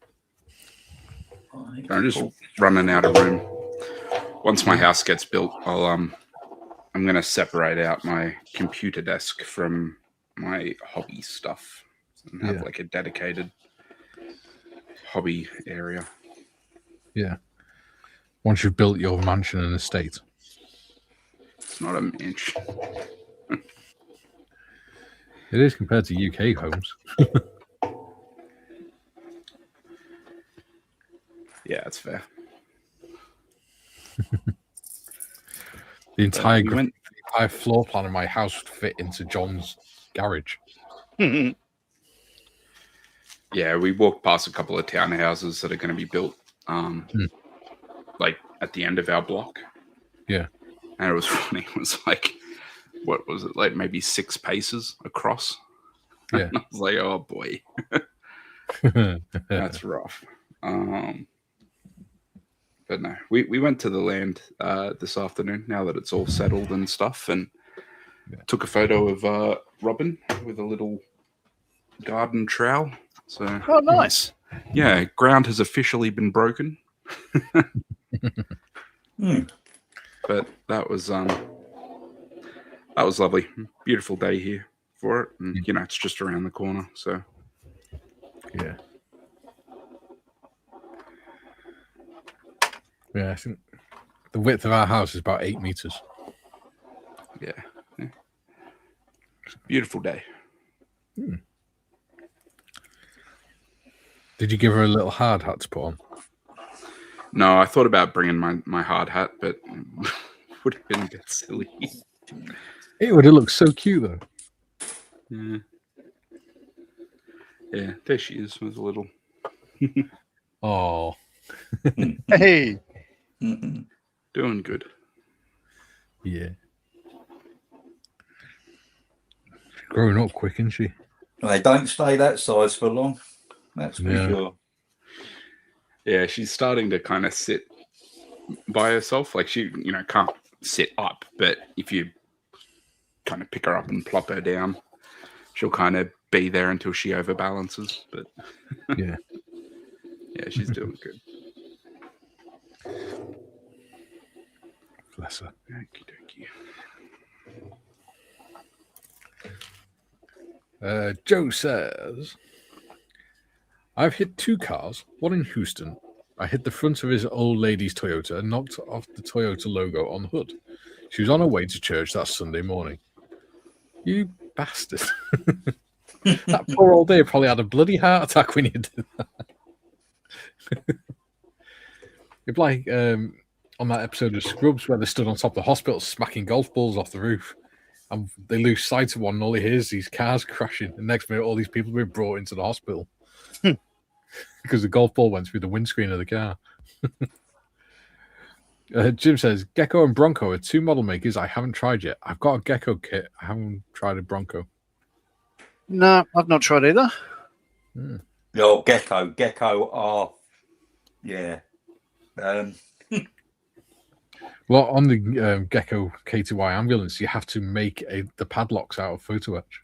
I'm just running out of room. Once my house gets built, I'm going to separate out my computer desk from my hobby stuff and have like a dedicated hobby area.
Yeah. Once you've built your mansion and estate.
It's not a mansion.
It is compared to UK homes.
Yeah, that's fair.
The entire floor plan of my house would fit into John's garage.
Yeah, we walked past a couple of townhouses that are going to be built like at the end of our block.
Yeah.
And it was funny. It was like, what was it? Like maybe 6 paces across.
Yeah.
I was like, oh boy. That's rough. But no, we went to the land this afternoon now that it's all settled and stuff, and took a photo of Robin with a little garden trowel. So,
oh, nice.
Yeah, ground has officially been broken. But that was lovely. Beautiful day here for it, and it's just around the corner. So,
yeah. Yeah, I think the width of our house is about 8 meters.
Yeah. It's a beautiful day.
Did you give her a little hard hat to put on?
No, I thought about bringing my hard hat, but it would have been a bit silly.
It would have looked so cute, though.
Yeah, there she is with a little.
Oh.
Hey.
Doing good.
Yeah. She's growing up quick, isn't she?
They don't stay that size for long. That's for sure.
Yeah, she's starting to kind of sit by herself. Like she, can't sit up, but if you kind of pick her up and plop her down, she'll kind of be there until she overbalances. But
yeah,
she's doing good.
Bless her.
Okie
dokie. Joe says, I've hit 2 cars, one in Houston. I hit the front of his old lady's Toyota and knocked off the Toyota logo on the hood. She was on her way to church that Sunday morning. You bastard. That poor old dear probably had a bloody heart attack when you did that. It's like on that episode of Scrubs where they stood on top of the hospital smacking golf balls off the roof. And they lose sight of one and all he hears is these cars crashing. And next minute, all these people were brought into the hospital. Because the golf ball went through the windscreen of the car. Jim says, Gecko and Bronco are 2 model makers I haven't tried yet. I've got a Gecko kit. I haven't tried a Bronco.
No, I've not tried either.
No, Gecko are, yeah.
Well, on the Gecko K2Y ambulance, you have to make the padlocks out of photo etch.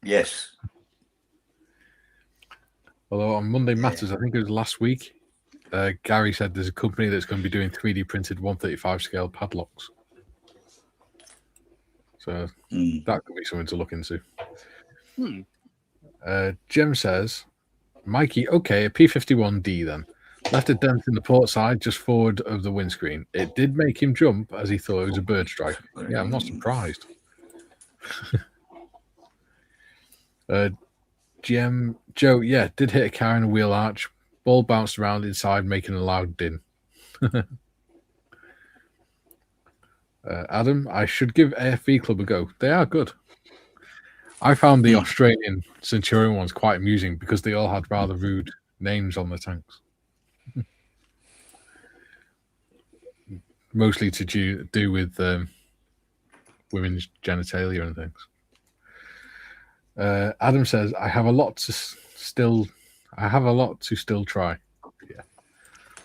Yes.
Although on Monday Matters, I think it was last week, Gary said there's a company that's going to be doing 3D printed 135 scale padlocks. So that could be something to look into. Jem says, Mikey, okay, a P51D then. Left a dent in the port side just forward of the windscreen. It did make him jump as he thought it was a bird strike. Yeah, I'm not surprised. Joe, yeah, did hit a car in a wheel arch. Ball bounced around inside, making a loud din. Adam, I should give AFV Club a go. They are good. I found the Australian Centurion ones quite amusing because they all had rather rude names on the tanks. Mostly to do with women's genitalia and things. Adam says, I have a lot to still try. Yeah.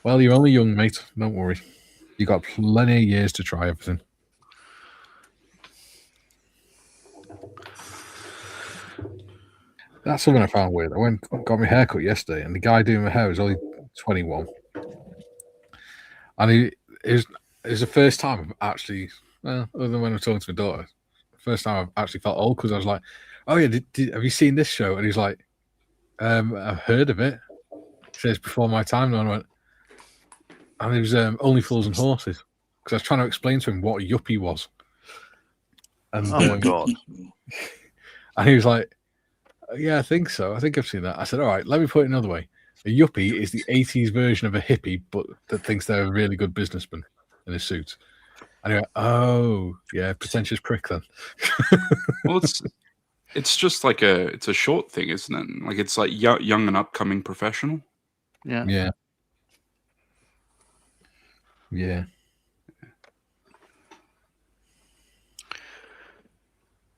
Well, you're only young, mate. Don't worry. You got plenty of years to try everything. That's something I found weird. I got my haircut yesterday, and the guy doing my hair was only 21. And it was the first time I've actually, other than when I'm talking to my daughter, first time I've actually felt old because I was like, oh yeah, have you seen this show? And he's like, I've heard of it. He says before my time. And I went, and it was Only Fools and Horses because I was trying to explain to him what a yuppie was. And,
oh my God.
And he was like, yeah, I think so. I think I've seen that. I said, all right, let me put it another way. A yuppie is the 80s version of a hippie, but that thinks they're a really good businessman in a suit. And he went, oh, yeah, pretentious prick then.
Well, it's just like it's a short thing, isn't it? Like it's like young and upcoming professional.
Yeah.
Yeah. Yeah.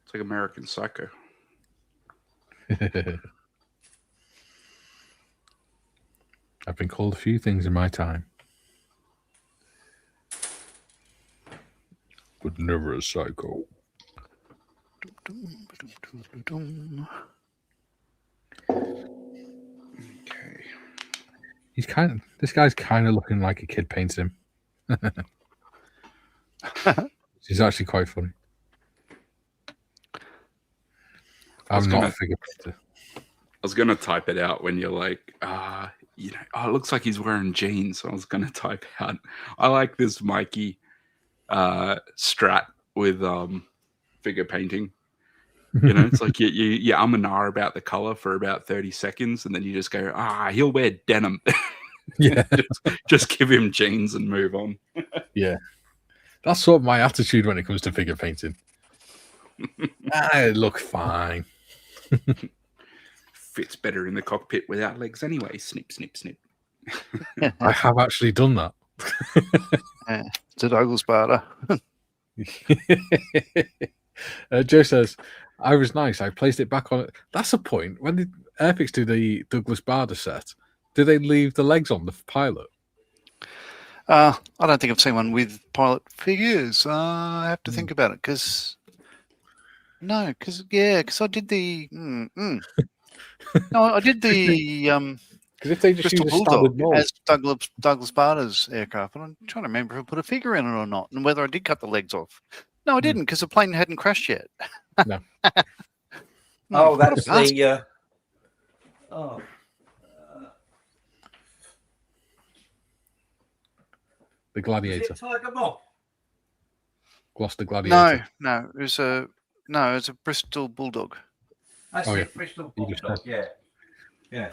It's like American Psycho.
I've been called a few things in my time, but never a psycho.
Okay.
This guy's kind of looking like a kid painted him. He's actually quite funny. I'm not a figure painter.
I was going to type it out when you're like, it looks like he's wearing jeans. So I was going to type out, I like this Mikey strat with figure painting. You know, it's like you um and ah about the color for about 30 seconds, and then you just go, he'll wear denim.
Yeah.
just give him jeans and move on.
Yeah. That's sort of my attitude when it comes to figure painting. I look fine.
Fits better in the cockpit without legs anyway. Snip, snip, snip.
I have actually done that.
It's a Douglas Barter.
Joe says, I was nice. I placed it back on it. That's a point. When did Airfix do the Douglas Barter set? Did they leave the legs on the pilot?
I don't think I've seen one with pilot figures. I have to think about it because I did the no, I did the
because if they just
Crystal
use a standard
Bulldog
mold,
as Douglas Barter's aircraft, and I'm trying to remember if I put a figure in it or not, and whether I did cut the legs off. No, I didn't because the plane hadn't crashed yet.
No.
Oh, that's the
The
Is
Gladiator.
it Tiger Moth?
Gloucester Gladiator.
No. It was a Bristol Bulldog.
That's
Oh,
it,
yeah.
Bristol
You just
Bulldog, yeah.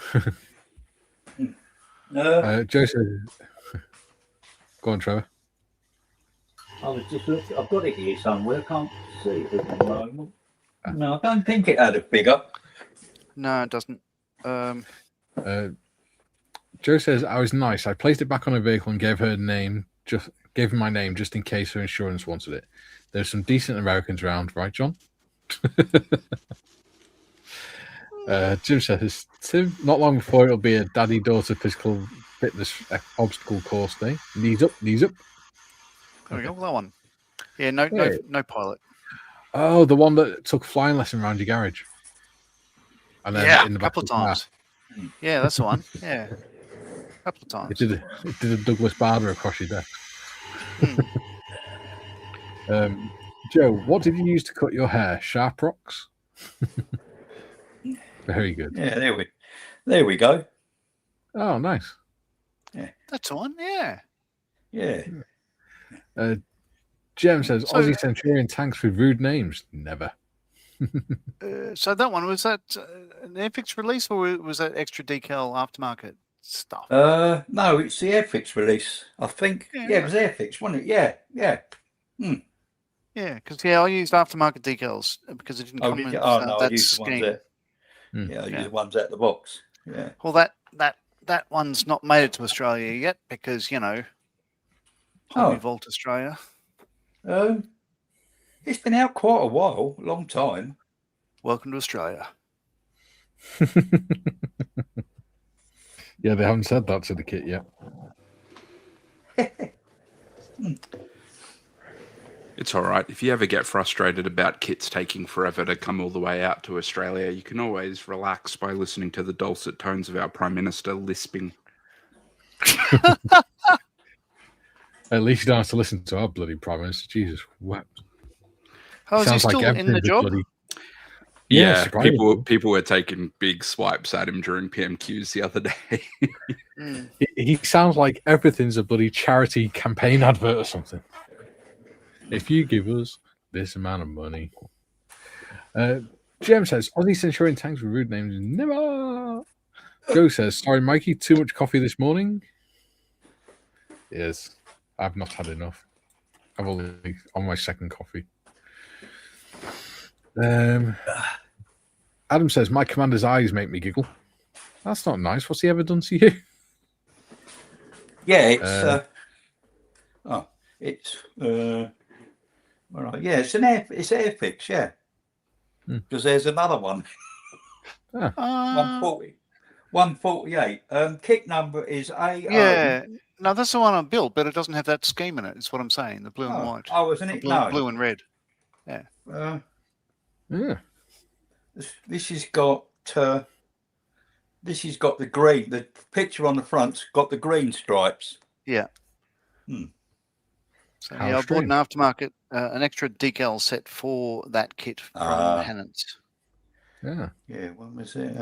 Joe says, go on, Trevor.
I was just looking, I've got it here somewhere, can't see it at the moment. No, I don't think it had a figure.
No, it doesn't.
Joe says, I was nice. I placed it back on her vehicle and gave her my name just in case her insurance wanted it. There's some decent Americans around, right, John? Jim says, Tim, not long before it'll be a daddy-daughter physical fitness obstacle course day. Knees up.
There we go. That one. Yeah, no pilot.
Oh, the one that took flying lesson around your garage. And then in the
a
back
couple
of
of
the car.
times. Yeah, that's the one. Yeah, a couple of times.
It did a Douglas Bader across your desk. Joe, what did you use to cut your hair? Sharp rocks? Very good.
Yeah, there we go.
Oh, nice.
Yeah.
That's the one. Yeah.
Yeah.
Jem says, Aussie Centurion tanks with rude names. Never.
So that one, was that an Airfix release or was that extra decal aftermarket stuff?
No, it's the Airfix release, I think. Yeah, it was Airfix, wasn't it? Yeah.
Yeah, because I used aftermarket decals because it didn't come with
no, I
that
used the ones
scheme.
I used the ones out the box. Yeah.
Well, that one's not made it to Australia yet because Hobby Vault Australia.
It's been out quite a while, long time.
Welcome to Australia.
Yeah, they haven't said that to the kit yet.
It's all right. If you ever get frustrated about kits taking forever to come all the way out to Australia, you can always relax by listening to the dulcet tones of our Prime Minister lisping.
At least you don't have to listen to our bloody Prime Minister. Jesus, what?
Oh, is he still in the job?
Yeah, people were taking big swipes at him during PMQs the other day.
He sounds like everything's a bloody charity campaign advert or something. If you give us this amount of money. Jem says, Aussie Centurion tanks with rude names. Never. Joe says, sorry, Mikey, too much coffee this morning? Yes, I've not had enough. I'm only on my second coffee. Adam says, my commander's eyes make me giggle. That's not nice. What's he ever done to you?
Yeah, it's Airfix, yeah. Because there's another one. 140, 148. Kit number is A.
Yeah, no, that's the one I built, but it doesn't have that scheme in it. Is what I'm saying. The blue and white.
Oh, isn't it?
Blue and red. Yeah.
Yeah.
This has got the green. The picture on the front's got the green stripes.
Yeah. So I bought an aftermarket, an extra decal set for that kit from Hannon's.
Yeah.
Yeah. When was it?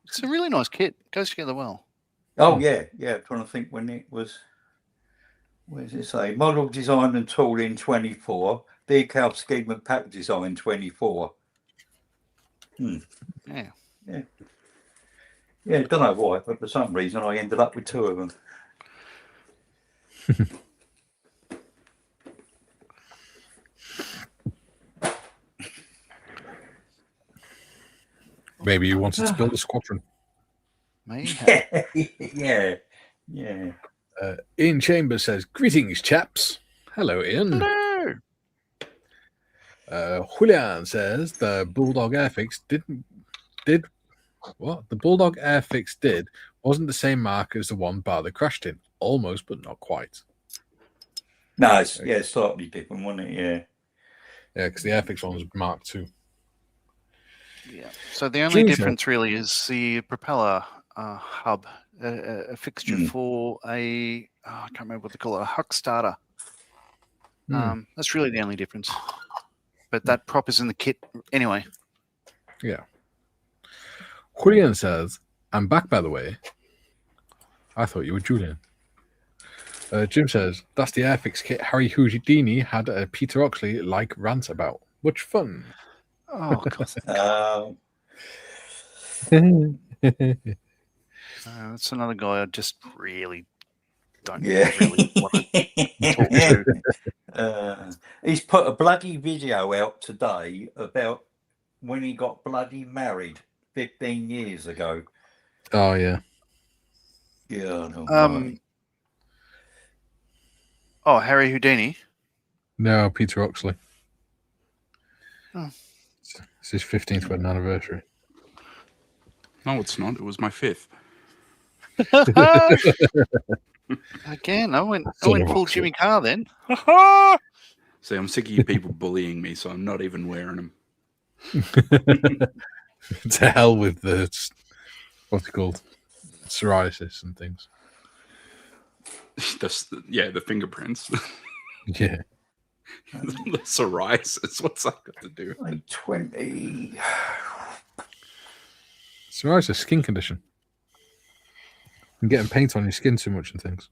It's a really nice kit. Goes together well.
Oh yeah. I'm trying to think when it was. Where does it say? Model design and tool in 24. Decal scheme and pack design 24.
Yeah.
Don't know why, but for some reason I ended up with two of them.
Maybe you wanted to build a squadron.
Maybe.
Yeah.
Ian Chambers says, greetings, chaps. Hello, Ian.
Hello.
Julian says the Bulldog Airfix did what? The Bulldog Airfix did wasn't the same mark as the one Bar that crashed in. Almost, but not quite.
No, it's slightly different, wasn't it? Yeah.
Yeah, because the Airfix one was Mark II.
Yeah. So the only difference really is the propeller hub, a fixture for I can't remember what they call it, a huck starter. That's really the only difference. But that prop is in the kit anyway.
Yeah. Julian says, I'm back, by the way. I thought you were Julian. Jim says, that's the Airfix kit Harry Houdini had a Peter Oxley-like rant about. Much fun.
Oh, God. That's another guy I just really don't really want to talk to.
He's put a bloody video out today about when he got bloody married 15 years ago.
Oh, yeah.
Yeah.
Oh, Harry Houdini.
No, Peter Oxley.
Oh.
It's his 15th wedding anniversary.
No, it's not. It was my 5th.
Again, I went
Son of
full
Oxley.
Jimmy Carr then.
See, I'm sick of you people bullying me, so I'm not even wearing them.
To hell with the, what's it called? Psoriasis and things.
The fingerprints.
Yeah.
The psoriasis. What's that got to do?
20.
Psoriasis, skin condition. And getting paint on your skin too much and things.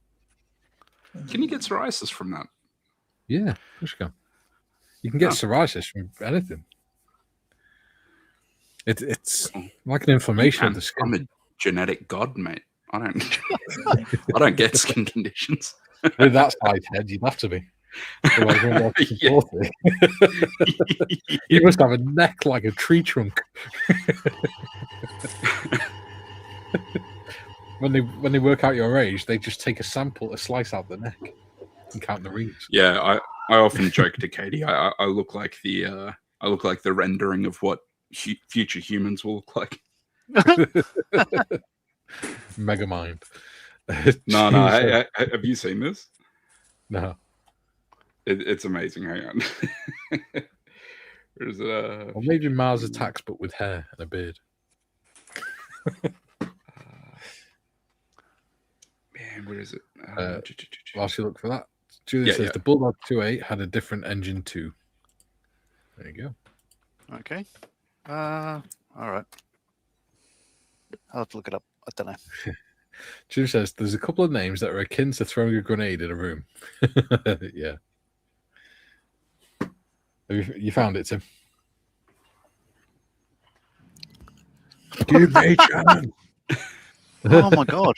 Can you get psoriasis from that?
Yeah, of course you can. You can get psoriasis from anything. It's like an inflammation of the skin.
I'm a genetic god, mate. I don't get skin conditions.
With that size head, you'd have to be.
Yeah.
You must have a neck like a tree trunk. When they work out your age, they just take a sample, a slice out the neck, and count the rings.
Yeah, I often joke to Katie. I look like the rendering of what future humans will look like.
Megamind.
No. Have you seen this?
No.
It's amazing. Hang on. There's a.
Or maybe Mars Attacks, but with hair and a beard.
Man, where is it?
Whilst you look for that, Julie says the Bulldog 2.8 had a different engine too. There you go.
Okay. All right. I'll have to look it up. I don't know.
Julie says there's a couple of names that are akin to throwing a grenade in a room. Yeah. You found it, Tim? Give me Shannon.
Oh my God.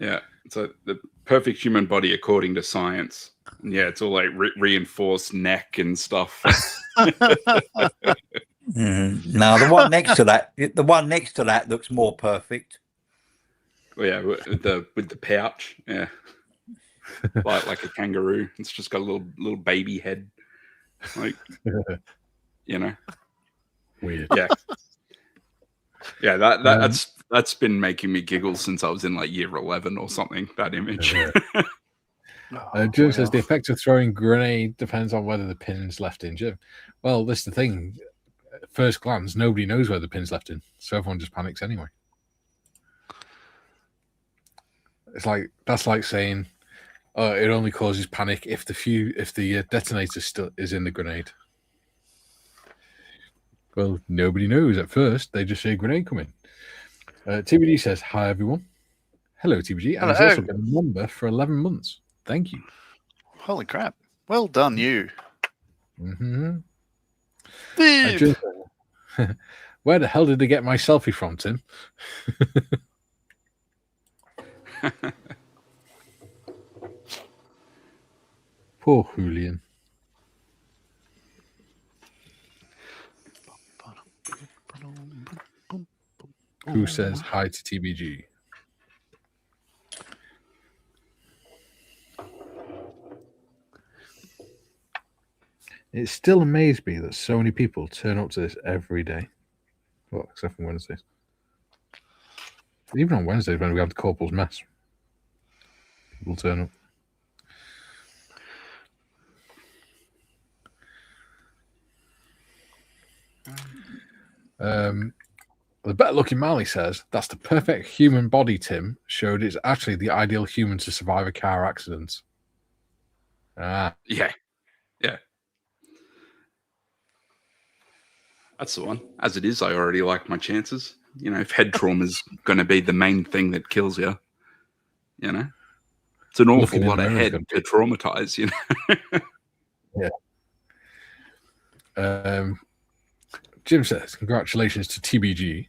Yeah, so the perfect human body according to science. And yeah, it's all like reinforced neck and stuff.
No, the one next to that looks more perfect.
Well, yeah, with the pouch, yeah, like a kangaroo. It's just got a little baby head, like
Weird.
Yeah. That's been making me giggle since I was in like year 11 or something. That image.
Jim says the effect of throwing grenade depends on whether the pin's left in. Jim, well, this is the thing. At first glance, nobody knows where the pin's left in, so everyone just panics anyway. That's like saying, it only causes panic if the detonator still is in the grenade. Well, nobody knows at first. They just say grenade coming. TBD says, hi, everyone. Hello, TBD. And he's also got a number for 11 months. Thank you.
Holy crap. Well done, you.
Mm-hmm.
Steve.
Where the hell did they get my selfie from, Tim? Poor Julian. Who says hi to TBG? It still amazed me that so many people turn up to this every day. Well, except for Wednesdays. Even on Wednesdays when we have the Corporal's Mess, people turn up. The better looking Marley says that's the perfect human body. Tim showed it's actually the ideal human to survive a car accident.
Yeah. That's the one. As it is, I already like my chances. If head trauma is going to be the main thing that kills you, It's an awful
Looking in
lot
there is
ahead
gonna
to traumatize, you know.
Jim says, congratulations to TBG.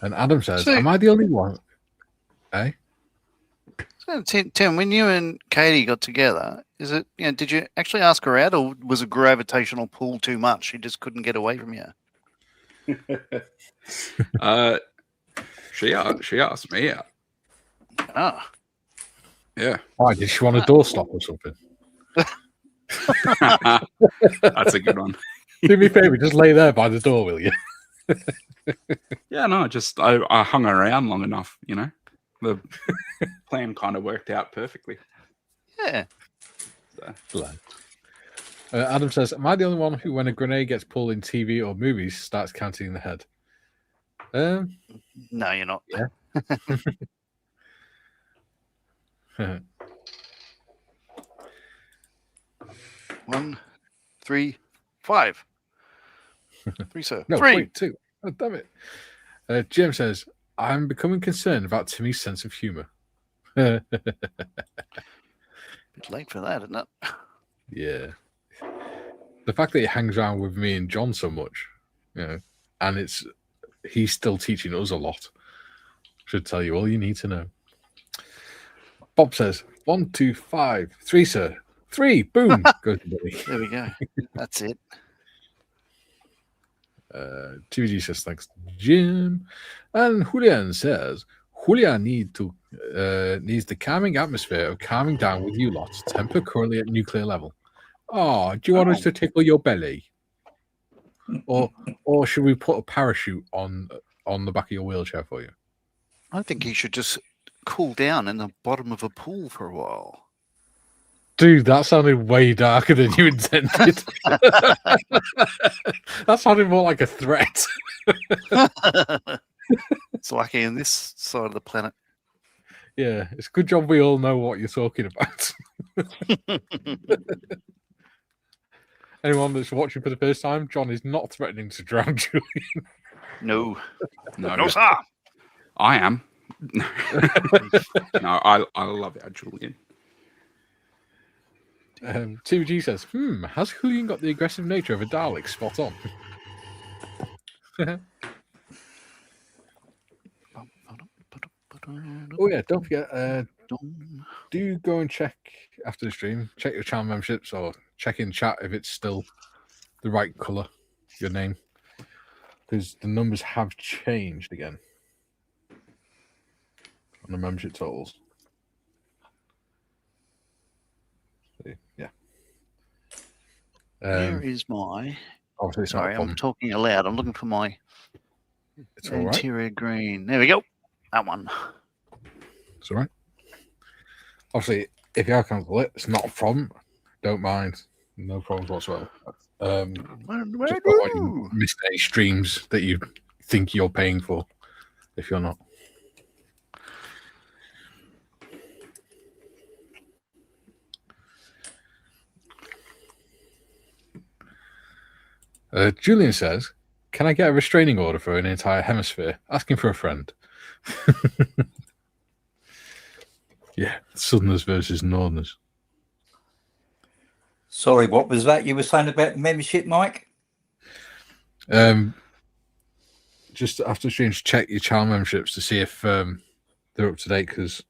And Adam says,
So-
am I the only one? Eh?
So, Tim, when you and Katie got together, is it? Did you actually ask her out, or was a gravitational pull too much? She just couldn't get away from you.
She asked me out.
Ah,
Yeah.
Why, did she want a doorstop or something?
That's a good one.
Do me a favour, just lay there by the door, will you?
Yeah, no, just I hung around long enough, you know. The plan kind of worked out perfectly.
yeah.
Adam says, am I the only one who, when a grenade gets pulled in TV or movies, starts counting in the head?
No, you're not.
Yeah.
1, 3, 5. 3, sir.
No,
3.
wait, 2. Oh, damn it. Jim says, I'm becoming concerned about Timmy's sense of humour.
Bit late for that, isn't it?
Yeah. The fact that he hangs around with me and John so much, you know, and he's still teaching us a lot, should tell you all you need to know. Bob says, 1, 2, 5, 3, sir. 3, boom, goes the bunny.
There we go. That's it.
TVG says, thanks, Jim. And Julian says, Julian needs the calming atmosphere of calming down with you lots, temper currently at nuclear level. Oh, do you want us to tickle your belly? Or should we put a parachute on the back of your wheelchair for you?
I think he should just cool down in the bottom of a pool for a while.
Dude, that sounded way darker than you intended. That sounded more like a threat.
It's lucky in this side of the planet.
Yeah, it's a good job we all know what you're talking about. Anyone that's watching for the first time, John is not threatening to drown Julian.
No.
No,
No, sir.
I am. No, I love our Julian.
TVG says, has Julian got the aggressive nature of a Dalek spot on? Oh yeah, don't forget, do go and check after the stream, check your channel memberships or check in chat if it's still the right colour, your name. Because the numbers have changed again on the membership totals. Yeah.
Where is my...
Obviously, it's
Sorry,
not
I'm talking aloud. I'm looking for my
It's all right.
interior green. There we go. That one.
It's all right. Obviously, if you cancel it, it's not a problem. Don't mind. No problems whatsoever. Just don't want you missed any streams that you think you're paying for if you're not. Julian says, can I get a restraining order for an entire hemisphere? Asking for a friend. Yeah, Southerners versus Northerners.
Sorry, what was that you were saying about membership, Mike?
Just after stream, check your channel memberships to see if they're up to date, because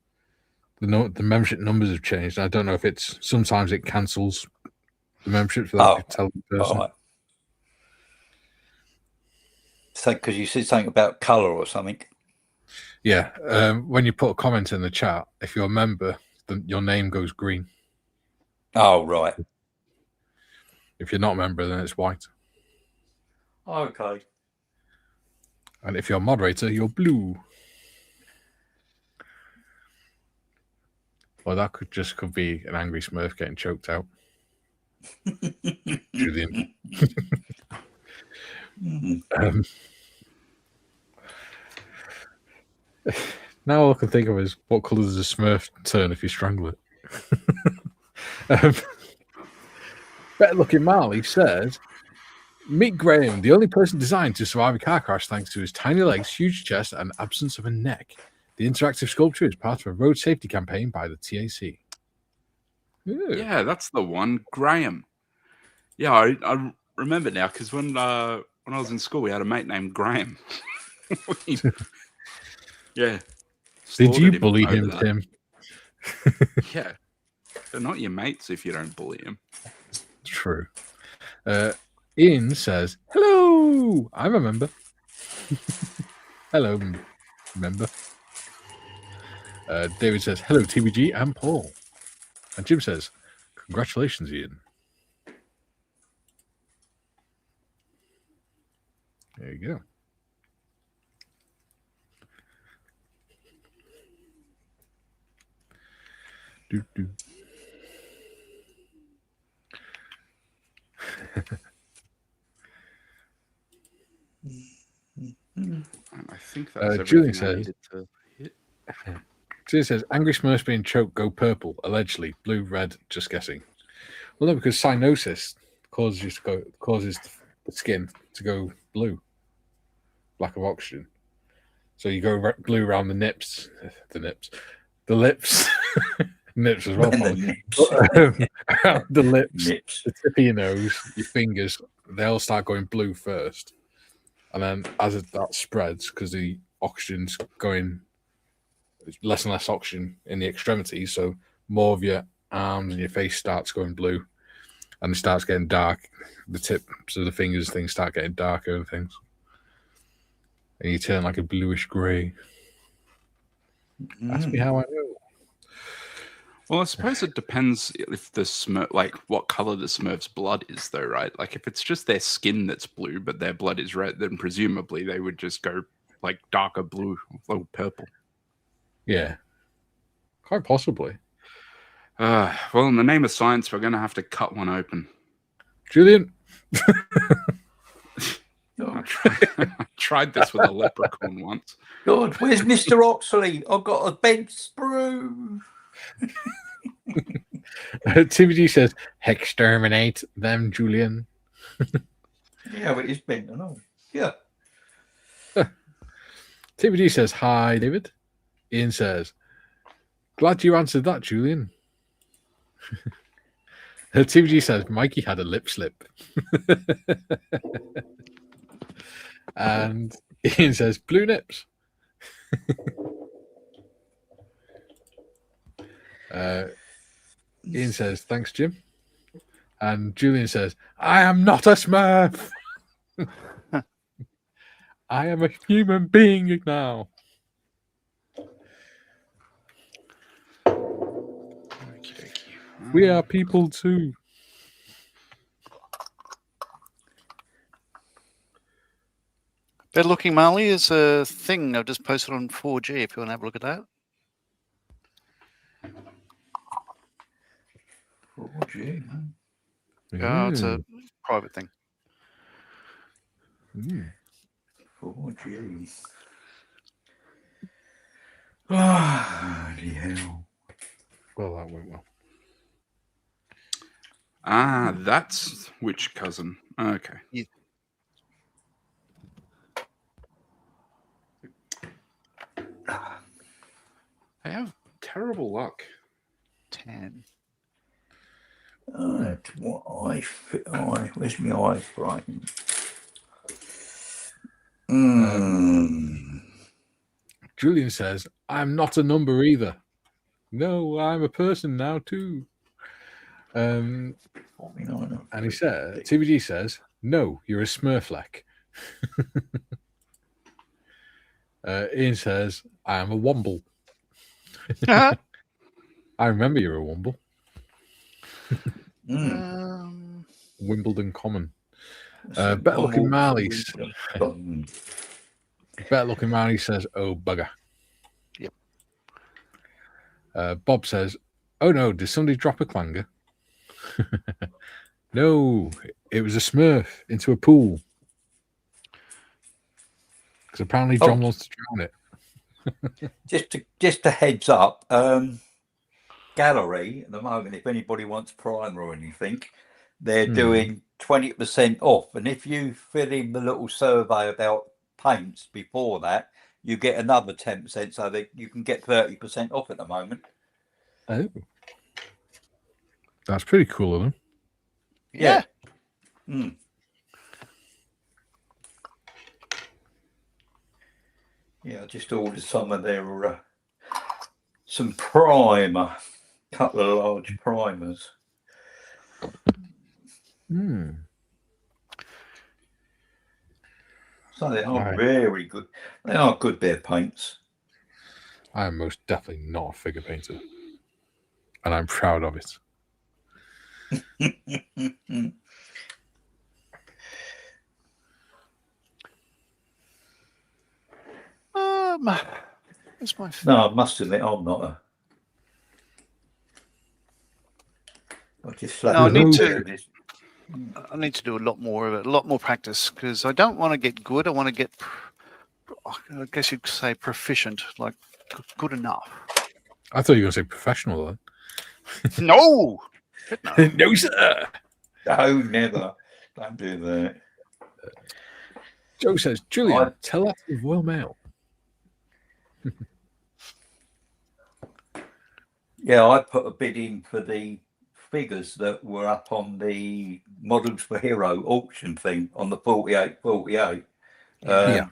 the membership numbers have changed. I don't know if it's sometimes it cancels the memberships without you telling the person.
Right. So, because you said something about colour or something.
Yeah, when you put a comment in the chat, if you're a member, then your name goes green.
Oh, right.
If you're not a member, then it's white.
Okay.
And if you're a moderator, you're blue. Or that could be an angry Smurf getting choked out. Julian. Now all I can think of is what colour does a Smurf turn if you strangle it? Better looking Marley says, meet Graham, the only person designed to survive a car crash thanks to his tiny legs, huge chest, and absence of a neck. The interactive sculpture is part of a road safety campaign by the TAC. Ooh.
Yeah, that's the one. Graham. Yeah, I remember now because when I was in school, we had a mate named Graham. Yeah.
Did you
slaughtered
bully
over
him,
that.
Tim?
Yeah. They're not your mates if you don't bully them.
True. Ian says, hello, I'm a member. Hello, member. David says, hello, TBG and Paul. And Jim says, congratulations, Ian. There you go. Do.
I think that's
Julian
everything I
says-
needed to hit.
Julian says, angry Smurfs being choked go purple, allegedly. Blue, red, just guessing. Well, no, because cyanosis causes the skin to go blue. Lack of oxygen. So you go blue around the lips. Nips as well.
And the
probably.
nips.
Around the lips,
Nips.
the tip of your nose, your fingers, they all start going blue first. And then as that spreads, because the oxygen's going, there's less and less oxygen in the extremities, so more of your arms and your face starts going blue. And it starts getting dark. The tips of the fingers, things start getting darker and things. And you turn like a bluish grey. Ask me how I know.
Well, I suppose it depends if the Smurf, like what color the Smurf's blood is, though, right? Like if it's just their skin that's blue, but their blood is red, then presumably they would just go like darker blue or purple.
Yeah. Quite possibly.
Well, in the name of science, we're going to have to cut one open.
Julian.
Oh,
I tried this with a leprechaun once.
God, where's Mr. Oxley? I've got a bent brew.
TBG says, exterminate them, Julian.
Yeah, but it's bent and all. Yeah.
TBG says, hi, David. Ian says, glad you answered that, Julian. TBG says, Mikey had a lip slip. And Ian says, blue nips. Ian says, thanks, Jim. And Julian says, I am not a Smurf. I am a human being now. We are people too.
Better Looking Marley is a thing I've just posted on 4G if you want to have a look at that.
Oh, gee.
Oh, it's a private thing.
Oh, gee. Oh, hell.
Well, that went well.
Ah, that's which cousin. Okay.
Yeah.
They have terrible luck.
10.
Where's my iframe?
Julian says, I'm not a number either. No, I'm a person now too. And he said, TBG says, no, you're a Smurfleck. Ian says, I am a Womble. I remember you're a Womble. Wimbledon Common. Better Looking Marley. Better Looking Marley says, oh, bugger.
Yep.
Bob says, oh no, did somebody drop a clanger? No, it was a Smurf into a pool. Because apparently John wants to drown it.
Just a heads up. Gallery at the moment, if anybody wants primer or anything, they're doing 20% off. And if you fill in the little survey about paints before that, you get another 10%, so that you can get 30% off at the moment.
Oh, that's pretty cool of them.
Yeah.
Mm. Yeah, I just ordered some of their some primer, couple of large primers. So they are very good. They are good bit of paints.
I am most definitely not a figure painter, and I'm proud of it.
Where's my
No, I must admit, I'm not a. I just
No, I need to.
this.
I need to do a lot more of it, a lot more practice, because I don't want to get good. I want to get, I guess you'd say, proficient, like good enough.
I thought you were going to say professional then.
No, no.
No, sir.
No, never. Don't do that.
Joe says, Julian, tell us of Royal Mail.
Yeah, I put a bid in for the figures that were up on the Models for Hero auction thing on the 48.
Yeah.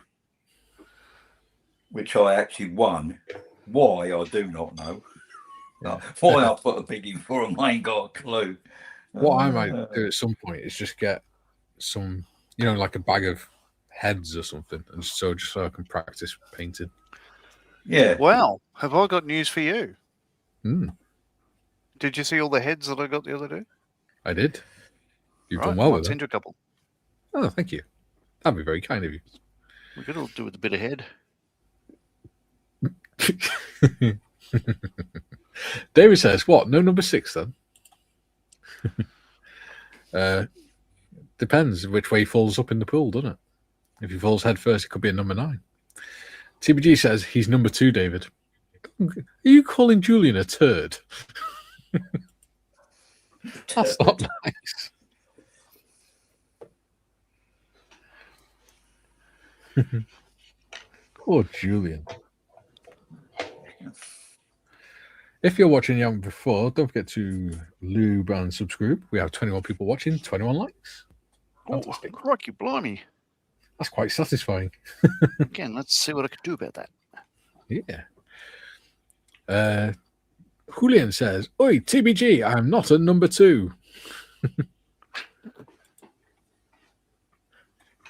Which I actually won. Why, I do not know. Why I put a bid in for them, I ain't got a clue.
What I might do at some point is just get some, like a bag of heads or something, and just so I can practice painting.
Yeah.
Well, have I got news for you?
Mm.
Did you see all the heads that I got the other day?
I did. You've
Right,
done well
I'll
with
send
them.
you a couple.
Oh, thank you. That'd be very kind of you.
We could all do with a bit of head.
David says, what? No number 6 then? Depends which way he falls up in the pool, doesn't it? If he falls head first, it could be a number 9. TBG says he's number 2, David. Are you calling Julian a turd? That's not nice. Poor Julian. If you're watching Young before, don't forget to lube and subscribe. We have 21 people watching, 21 likes. Fantastic.
Oh, crikey, blimey.
That's quite satisfying.
Again, let's see what I can do about that.
Yeah. Julian says, Oi, TBG, I am not a number 2.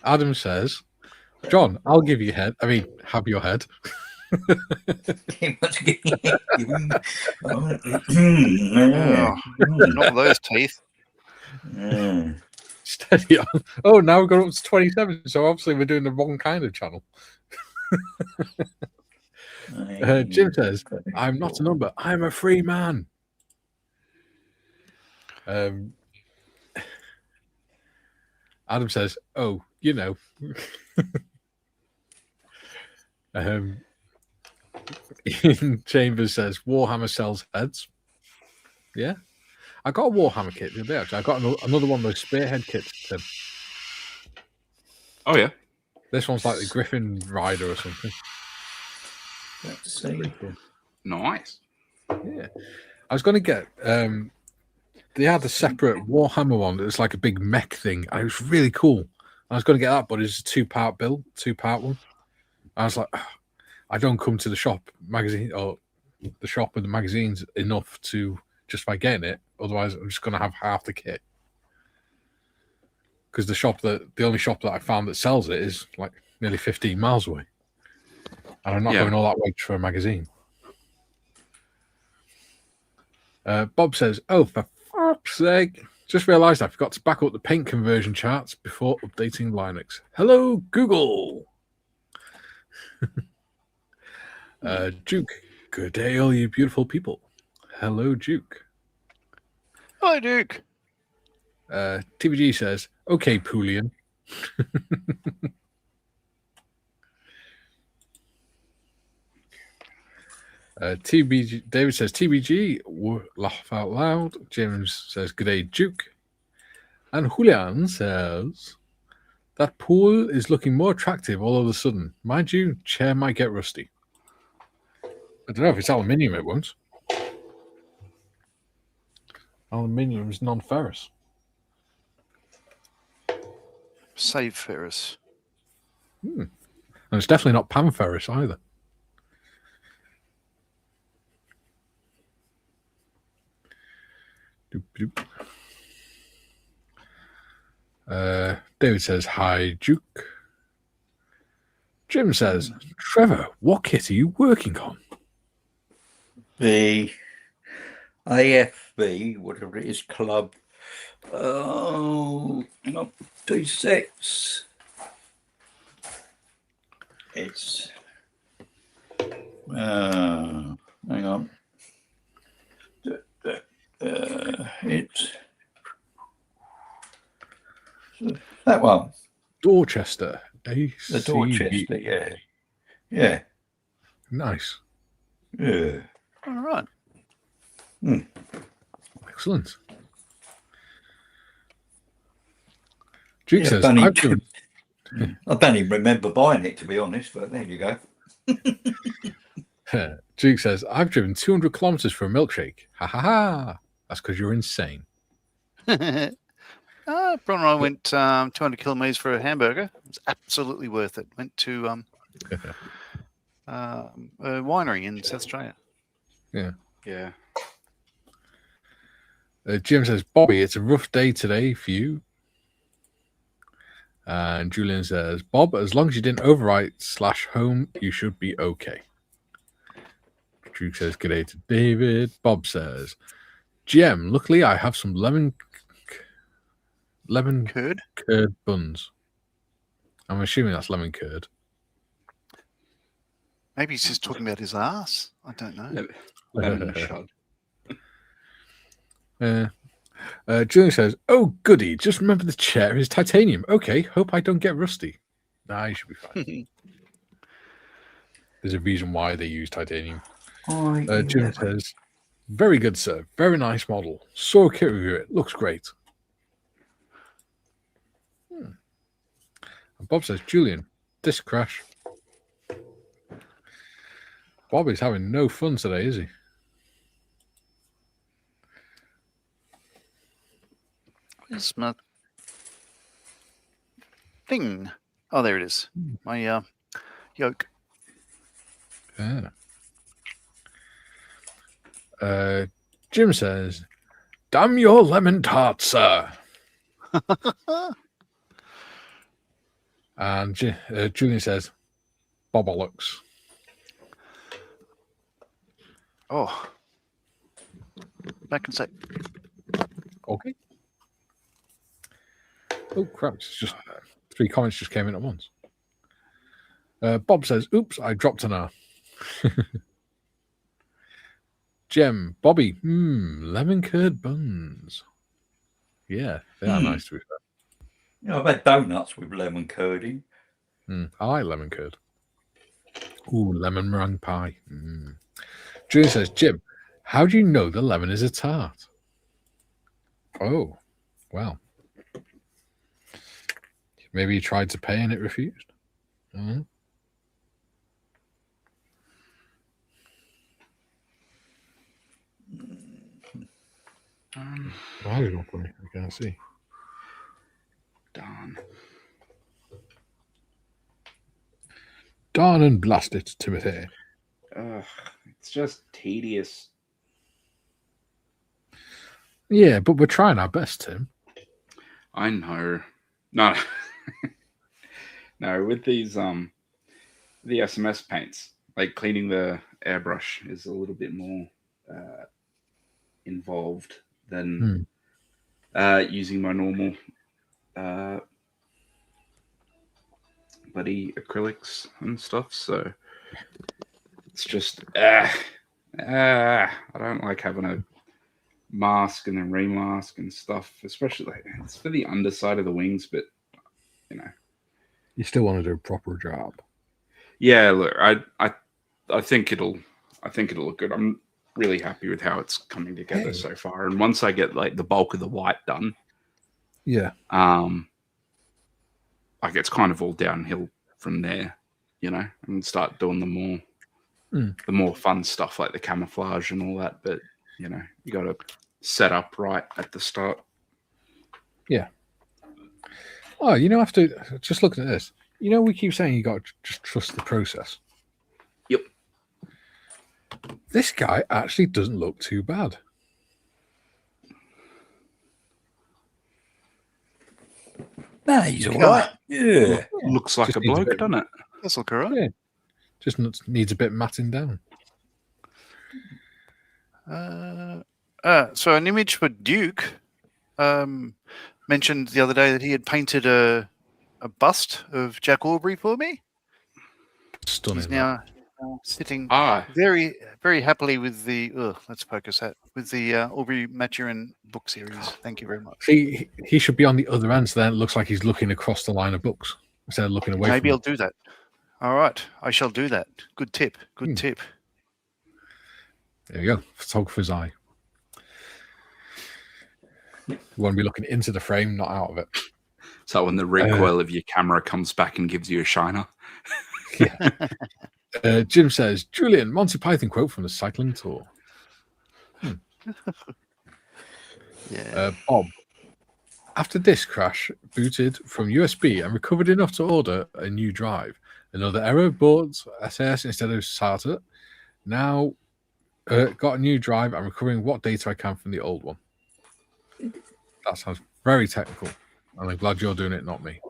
Adam says, John, I'll give you head. I mean, have your head.
Not those teeth.
Steady on. Oh, now we've got up to 27, so obviously we're doing the wrong kind of channel. Jim says, I'm not a number, I'm a free man. Adam says, oh, Ian Chambers says, Warhammer sells heads. Yeah. I got a Warhammer kit the other day, actually. I got another one of those spearhead kits, Tim.
Oh, yeah.
This one's like the Griffin Rider or something.
Let's see.
Cool.
Nice.
Yeah. I was going to get... they had a separate Warhammer one that was like a big mech thing, and it was really cool. I was going to get that, but it's a 2-part bill, 2-part one. I was like, I don't come to the shop magazine or the shop with the magazines enough to justify getting it. Otherwise, I'm just going to have half the kit. Because the only shop that I found that sells it is like nearly 15 miles away, and I'm not going all that way for a magazine. Bob says, "Oh, for fuck's sake! Just realised I forgot to back up the paint conversion charts before updating Linux. Hello, Google." Duke, good day, all you beautiful people. Hello, Duke.
Hi, Duke.
TVG says, okay, Poulian. TBG, David says, TBG, laugh out loud. James says, good day, Duke. And Julian says, That pool is looking more attractive all of a sudden. Mind you, chair might get rusty. I don't know if it's aluminium, it won't. Aluminium is non-ferrous.
Save ferrous.
And it's definitely not pan-ferrous either. Doop, doop. David says, hi, Duke. Jim says, Trevor, what kit are you working on?
The AFB, whatever it is, club. Oh, hang on, 2 sets. It's hang on. It's that one.
Dorchester.
The Dorchester, yeah. Yeah.
Nice.
Yeah.
All right.
Excellent. Duke
Yeah,
says,
Bunny-
I've done...
I don't even remember buying it, to be honest, but there you go.
Duke says, I've driven 200 kilometers for a milkshake. Ha ha ha. That's because you're insane.
Bron and I went 200 kilometers for a hamburger. It was absolutely worth it. Went to a winery in South Australia.
Yeah.
Jim says, Bobby, it's a rough day today for you. And Julian says, Bob, as long as you didn't overwrite /home, you should be okay. Duke says, g'day to David. Bob says, GM, luckily I have some lemon
Curd?
curd buns. I'm assuming that's lemon curd.
Maybe he's just talking about his ass. I don't know.
Lemon shot.
Julian says, oh, goody. Just remember the chair is titanium. Okay, hope I don't get rusty. Nah, you should be fine. There's a reason why they use titanium. Julian says, very good, sir. Very nice model. Saw a kit review. It looks great. And Bob says, Julian, disc crash. Bob is having no fun today, is he?
Where's my thing? Oh, there it is. My yoke.
Yeah. Jim says, damn your lemon tart, sir. And Julian says, bobolocks.
Oh. Back and say.
Okay. Oh, crap. It's just 3 comments just came in at once. Bob says, oops, I dropped an R. Jem, Bobby, lemon curd buns. Yeah, they are nice to be fair.
Yeah, I've had donuts with lemon curding.
I like lemon curd. Ooh, lemon meringue pie. Julian says, Jim, how do you know the lemon is a tart? Oh, well. Maybe he tried to pay and it refused. Why is it not funny? I can't see. Darn and blast it, Timothy.
It's just tedious.
Yeah, but we're trying our best, Tim.
I know. No. No, with these the SMS paints, like cleaning the airbrush is a little bit more involved than using my normal bloody acrylics and stuff. So it's just I don't like having a mask and then remask and stuff, especially like, it's for the underside of the wings, but you know,
you still want to do a proper job.
Yeah, look, I think it'll look good. I'm really happy with how it's coming together so far. And once I get like the bulk of the white done,
yeah,
like it's kind of all downhill from there, and start doing the more fun stuff like the camouflage and all that. But you got to set up right at the start.
Yeah. Oh, after just looking at this, we keep saying you got to just trust the process.
Yep.
This guy actually doesn't look too bad.
Nah, he's all right. Yeah.
Looks like
Just
a
needs a
bloke,
bit-
doesn't it?
That's look all right.
Yeah. Just needs a bit matting down.
So an image for Duke mentioned the other day that he had painted a bust of Jack Aubrey for me.
Stunning.
He's now sitting
Ah,
very, very happily with the. Let's focus that with the Aubrey Maturin book series. Thank you very much.
See, he should be on the other end, so then it looks like he's looking across the line of books instead of looking away.
Maybe
from
I'll do that. All right, I shall do that. Good tip. Good tip.
There you go. Photographer's eye. You want to be looking into the frame, not out of it.
so when the recoil of your camera comes back and gives you a shiner.
Yeah. Jim says, Julian, Monty Python quote from the cycling tour.
Yeah.
Bob, after disk crash, booted from USB and recovered enough to order a new drive. Another error, bought SAS instead of SATA. Now got a new drive. I'm recovering what data I can from the old one. That sounds very technical. And I'm glad you're doing it, not me.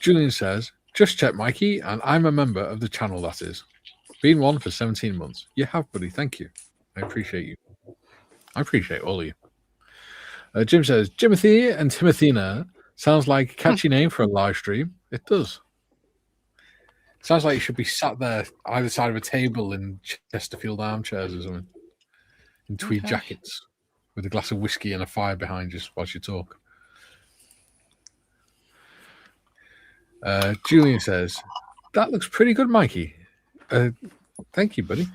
Julian says, just check Mikey, and I'm a member of the channel, that is. Been one for 17 months. You have, buddy. Thank you. I appreciate you. I appreciate all of you. Jim says, Jimothy and Timothina sounds like a catchy name for a live stream. It does. Sounds like you should be sat there either side of a table in Chesterfield armchairs or something, in tweed jackets, with a glass of whiskey and a fire behind you whilst you talk. Julian says, that looks pretty good, Mikey. Thank you, buddy.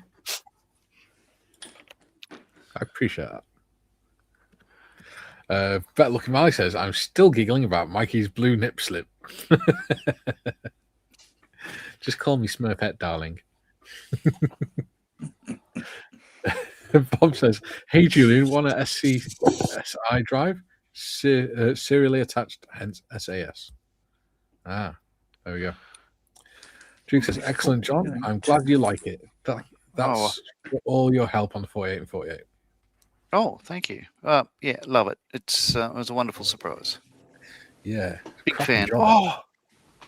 I appreciate that. Better Looking Mally says, I'm still giggling about Mikey's blue nip slip. Just call me Smurfette, darling. Bob says, hey, Julian, want a SCSI drive? Serially attached, hence SAS. Ah, there we go. Duke says, excellent, John. I'm glad you like it. That's all your help on the 48 and 48.
Oh, thank you. Yeah, love it. It was a wonderful surprise.
Yeah.
Big
cracking
fan.
job.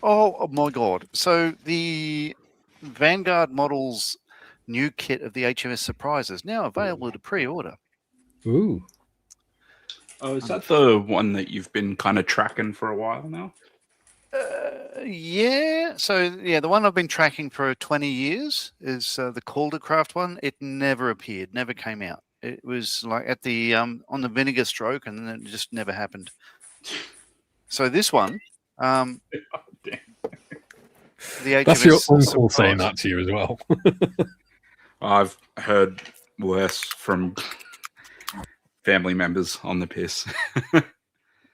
Oh my God. So the Vanguard Models new kit of the HMS Surprise is now available to pre-order.
Ooh.
Oh, is that the one that you've been kind of tracking for a while now?
Yeah. So yeah, the one I've been tracking for 20 years is the Caldercraft one. It never appeared, never came out. It was like at the on the Vinegar Stroke, and then it just never happened. So this one, the HMS
That's your uncle
Surprise.
saying that to you as well.
I've heard worse from family members on the piss.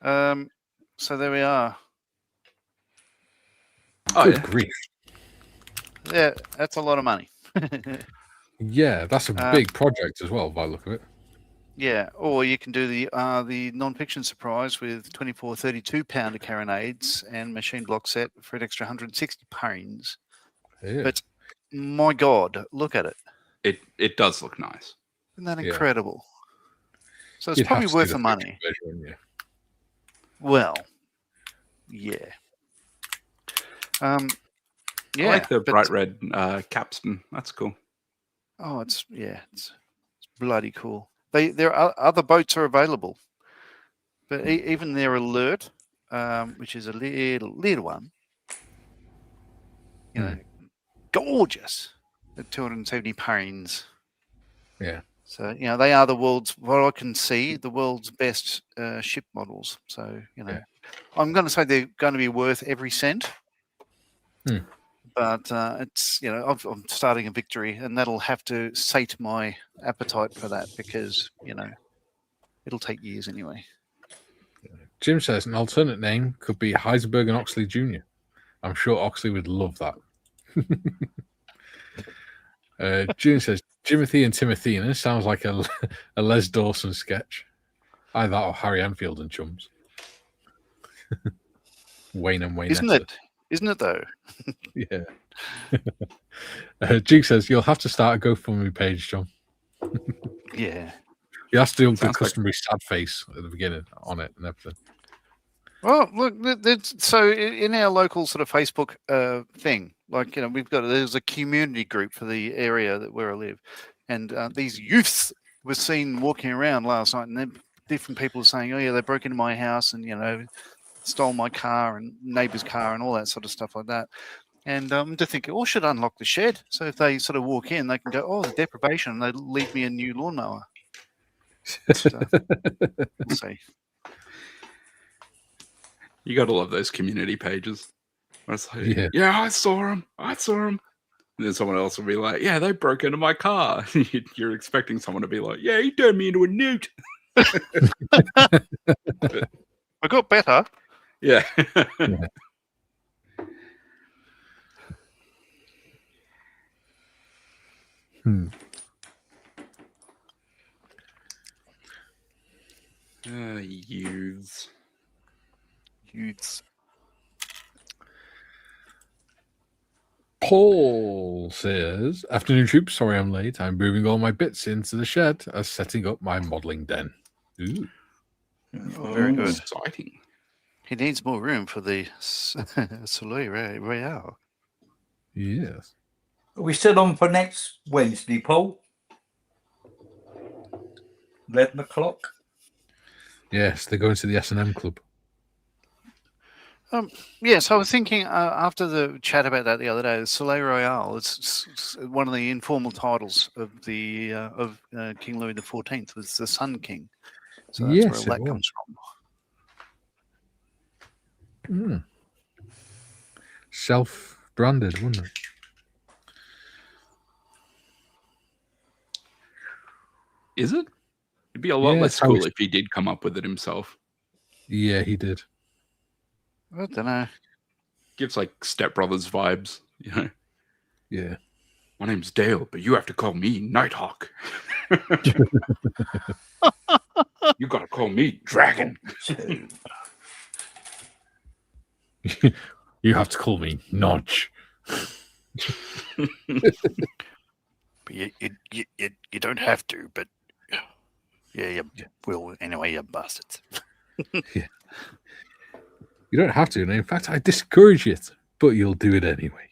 So there we are.
Oh,
Good
yeah.
grief.
Yeah, that's a lot of money.
Yeah, that's a big project as well, by the look of it.
Yeah, or you can do the non-fiction surprise with 24, 32-pounder carronades and machine block set for an extra 160 pounds.
Yeah.
But my God, look at it!
It does look nice.
Isn't that
Yeah.
incredible? So it's
You'd have
probably
to see
worth
the
the money.
picture version, wouldn't you?
Well, yeah.
I like the bright red capstan. That's cool.
Oh, it's bloody cool. There are other boats are available, but even their Alert, which is a little one, gorgeous at 270 pounds.
Yeah.
So they are the world's, what I can see, the world's best ship models. So I'm going to say they're going to be worth every cent. But it's I'm starting a victory, and that'll have to sate my appetite for that because it'll take years anyway.
Jim says an alternate name could be Heisenberg and Oxley Jr. I'm sure Oxley would love that. June says Jimothy and Timothina sounds like a Les Dawson sketch. Either that or Harry Enfield and Chums. Wayne and Wayne.
Isn't it? Isn't it though?
Yeah. Duke says you'll have to start a GoFundMe page, John.
Yeah.
You have to do the
Sounds
customary sad face at the beginning on it and everything.
Well, look, so in our local sort of Facebook thing, like, you know, there's a community group for the area where I live, and these youths were seen walking around last night, and then different people are saying, oh yeah, they broke into my house and, you know, stole my car and neighbour's car and all that sort of stuff like that. And to think, oh, should unlock the shed, so if they sort of walk in, they can go, oh, the deprivation, and they leave me a new lawnmower. But, we'll see.
You got to love those community pages. It's like,
Yeah.
yeah, I saw him. And then someone else will be like, yeah, they broke into my car. You're expecting someone to be like, yeah, he turned me into a newt.
I got better.
Yeah.
Yeah.
Youths.
Paul says, afternoon troops, sorry I'm late. I'm moving all my bits into the shed as setting up my modelling den. Ooh.
Very good.
Exciting.
He needs more room for the Soleil Royale.
Yes.
Are we still on for next Wednesday, Paul? 11 o'clock?
Yes, they're going to the S&M club.
Yes, I was thinking after the chat about that the other day, the Soleil Royale is one of the informal titles of the King Louis XIV, was the Sun King. So that's
Yes,
where
it
that comes from.
Self-branded, wouldn't it?
Is it? It'd be a lot
Yeah,
less
it's how
cool if he did come up with it himself.
Yeah, he did.
I don't know.
Gives like Step Brothers vibes, you know.
Yeah.
My name's Dale, but you have to call me Nighthawk. You gotta call me Dragon.
You have to call me Notch.
But you don't have to, but yeah, you will anyway, you bastards.
Yeah. You don't have to. And in fact, I discourage it, but you'll do it anyway.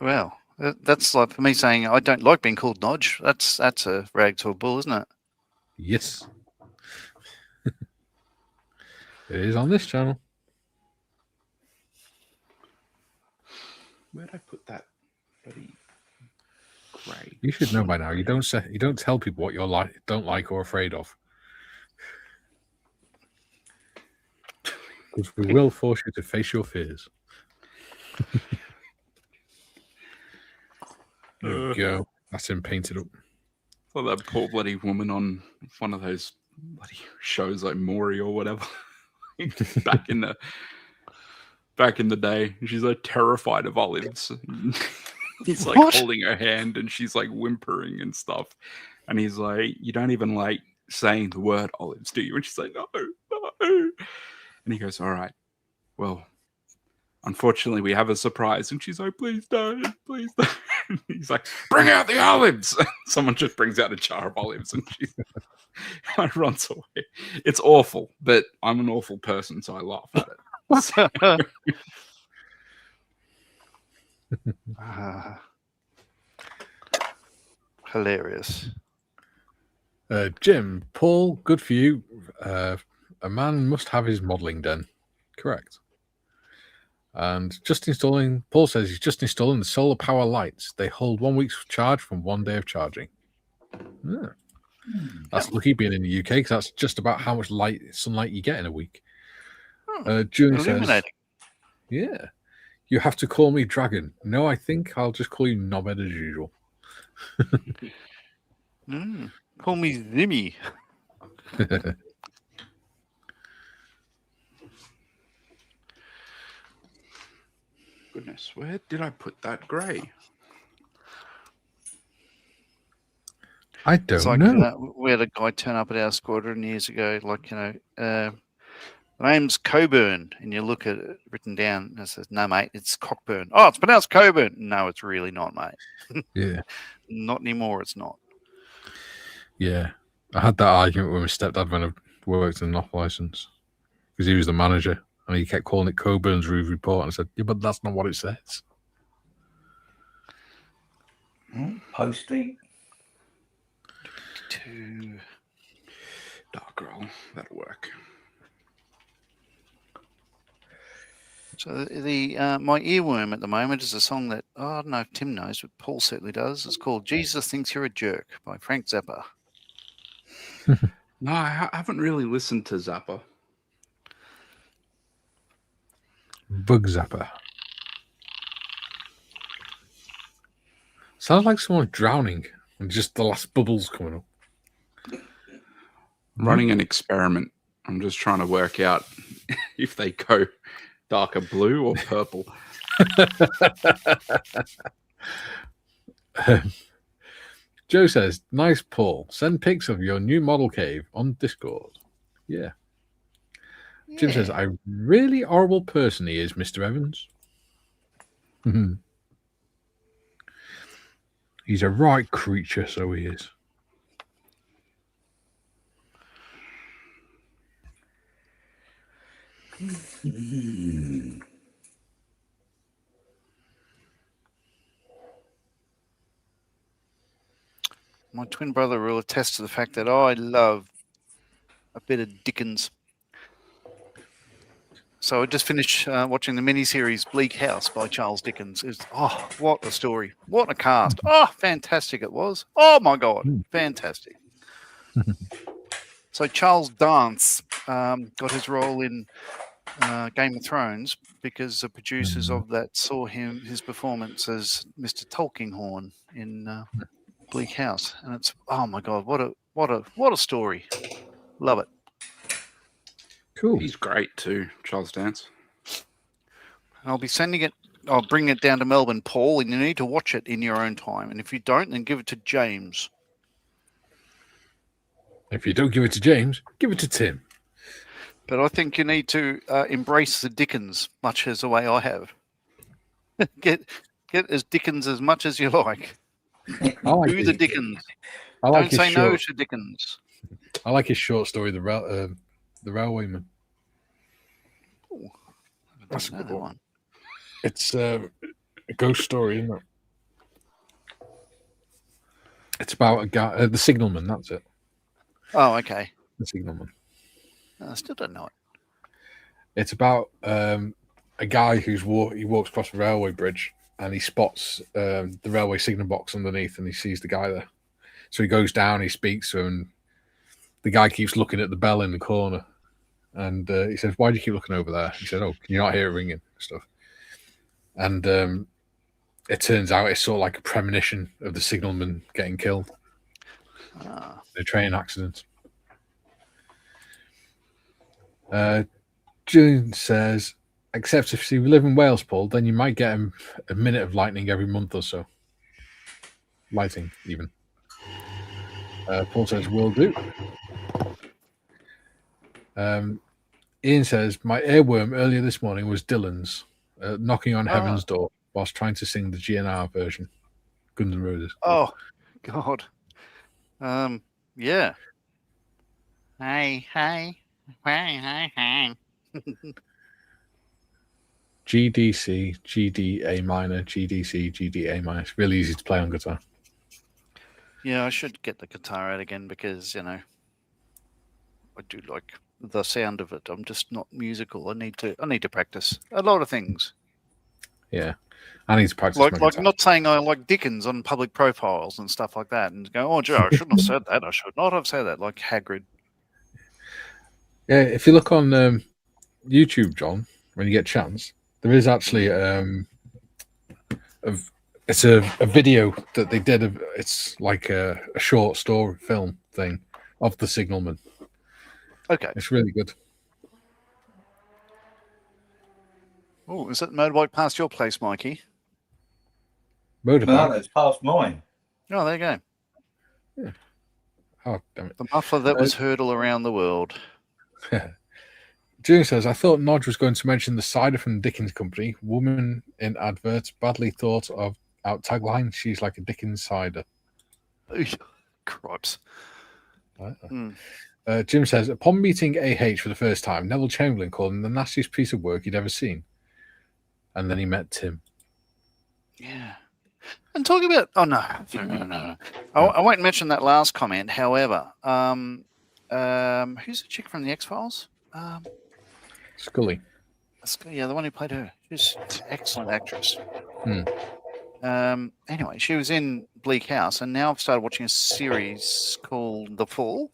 Well, that's like for me saying I don't like being called Nodge. That's a rag to a bull, isn't it?
Yes. It is on this channel.
Where'd I put that bloody grey?
You should know by now. You don't tell people what you're like, don't like, or afraid of. Because we will force you to face your fears. There we go. That's him painted up.
Well, that poor bloody woman on one of those bloody shows like Maury or whatever. back in the day, she's like terrified of olives. He's like holding her hand and she's like whimpering and stuff. And he's like, you don't even like saying the word olives, do you? And she's like, no. And he goes, all right, well, unfortunately we have a surprise. And she's like, please don't. And he's like, bring out the olives. Someone just brings out a jar of olives and she runs away. It's awful, but I'm an awful person, so I laugh at it.
Hilarious.
Jim, Paul, good for you. A man must have his modelling den. Correct. And Paul says he's just installing the solar power lights. They hold 1 week's charge from 1 day of charging. Yeah. That's lucky being in the UK, because that's just about how much sunlight you get in a week. June says, yeah, you have to call me Dragon. No, I think I'll just call you Knobhead as usual.
Call me Zimmy.
Goodness, where did I put that grey?
I don't
It's like
know.
we had a guy turn up at our squadron years ago, like, the name's Coburn, and you look at it written down and it says, no, mate, it's Cockburn. Oh, it's pronounced Coburn. No, it's really not, mate.
Yeah.
Not anymore, it's not.
Yeah. I had that argument with my stepdad when I worked in an off license because he was the manager and he kept calling it Coburn's Roof Report. And I said, yeah, but that's not what it says.
Posty.
2.
Dark roll, that'll work.
So the my earworm at the moment is a song that, I don't know if Tim knows, but Paul certainly does. It's called Jesus Thinks You're a Jerk by Frank Zappa.
No, I haven't really listened to Zappa.
Bug Zapper. Sounds like someone drowning and just the last bubbles coming up.
I'm running an experiment. I'm just trying to work out if they go darker blue or purple.
Joe says, nice Paul. Send pics of your new model cave on Discord. Yeah. Jim says, I really horrible person he is, Mr. Evans. He's a right creature, so he is.
My twin brother will attest to the fact that I love a bit of Dickens. So I just finished watching the miniseries Bleak House by Charles Dickens. What a story. What a cast. Oh, fantastic it was. Oh, my God. Fantastic. So Charles Dance got his role in Game of Thrones because the producers of that saw his performance as Mr. Tulkinghorn in Bleak House, and it's, oh my God, what a story. Love it.
Cool.
He's great too, Charles Dance.
I'll be sending it. I'll bring it down to Melbourne, Paul, and you need to watch it in your own time. And if you don't, then give it to James.
If you don't give it to James, give it to Tim.
But I think you need to embrace the Dickens much as the way I have. Get as Dickens as much as you like.
I like
Do the Dickens.
I like
Don't
his
say
short,
no to Dickens.
I like his short story, The Railwayman.
Ooh,
That's a good
that
one. It's a ghost story, isn't it? It's about a guy, the signalman. That's it.
Oh, okay.
The signalman.
I still don't know it.
It's about a guy he walks across a railway bridge and he spots the railway signal box underneath and he sees the guy there. So he goes down, he speaks to him, and the guy keeps looking at the bell in the corner. And he says, why do you keep looking over there? He said, oh, can you not hear it ringing and stuff? And it turns out it's sort of like a premonition of the signalman getting killed in a train accident. Julian says, except if you live in Wales, Paul, then you might get a minute of lightning every month or so. Lighting, even. Paul says, will do. Ian says, my earworm earlier this morning was Dylan's, knocking on heaven's door whilst trying to sing the GNR version, Guns N' Roses.
Oh, God. Yeah. Hey.
GDC, GD A minor, GDC, GD A minor. It's really easy to play on guitar.
Yeah, I should get the guitar out again because, I do like the sound of it. I'm just not musical. I need to practice a lot of things.
Yeah. I need to practice
Like
my guitar.
not saying I like Dickens on public profiles and stuff like that and go, oh, Joe, I shouldn't have said that. I should not have said that, like Hagrid.
Yeah, if you look on YouTube, John, when you get a chance, there is actually it's a video that they did. It's like a short story film thing of the signalman.
Okay.
It's really good.
Oh, is that motorbike past your place, Mikey?
No,
Motorbike.
that's past mine.
Oh, there you go.
Oh, damn it.
The muffler that was heard all around the world.
June says, I thought Nodge was going to mention the cider from Dickens Company. Woman in adverts, badly thought of out tagline. She's like a Dickens cider.
Cripes.
Jim says, upon meeting AH for the first time, Neville Chamberlain called him the nastiest piece of work he'd ever seen. And then he met Tim.
Yeah. And talking about, no. I won't mention that last comment. However, who's the chick from the X-Files?
Scully.
Yeah, the one who played her. She's an excellent actress. Anyway, she was in Bleak House, and now I've started watching a series called The Fall,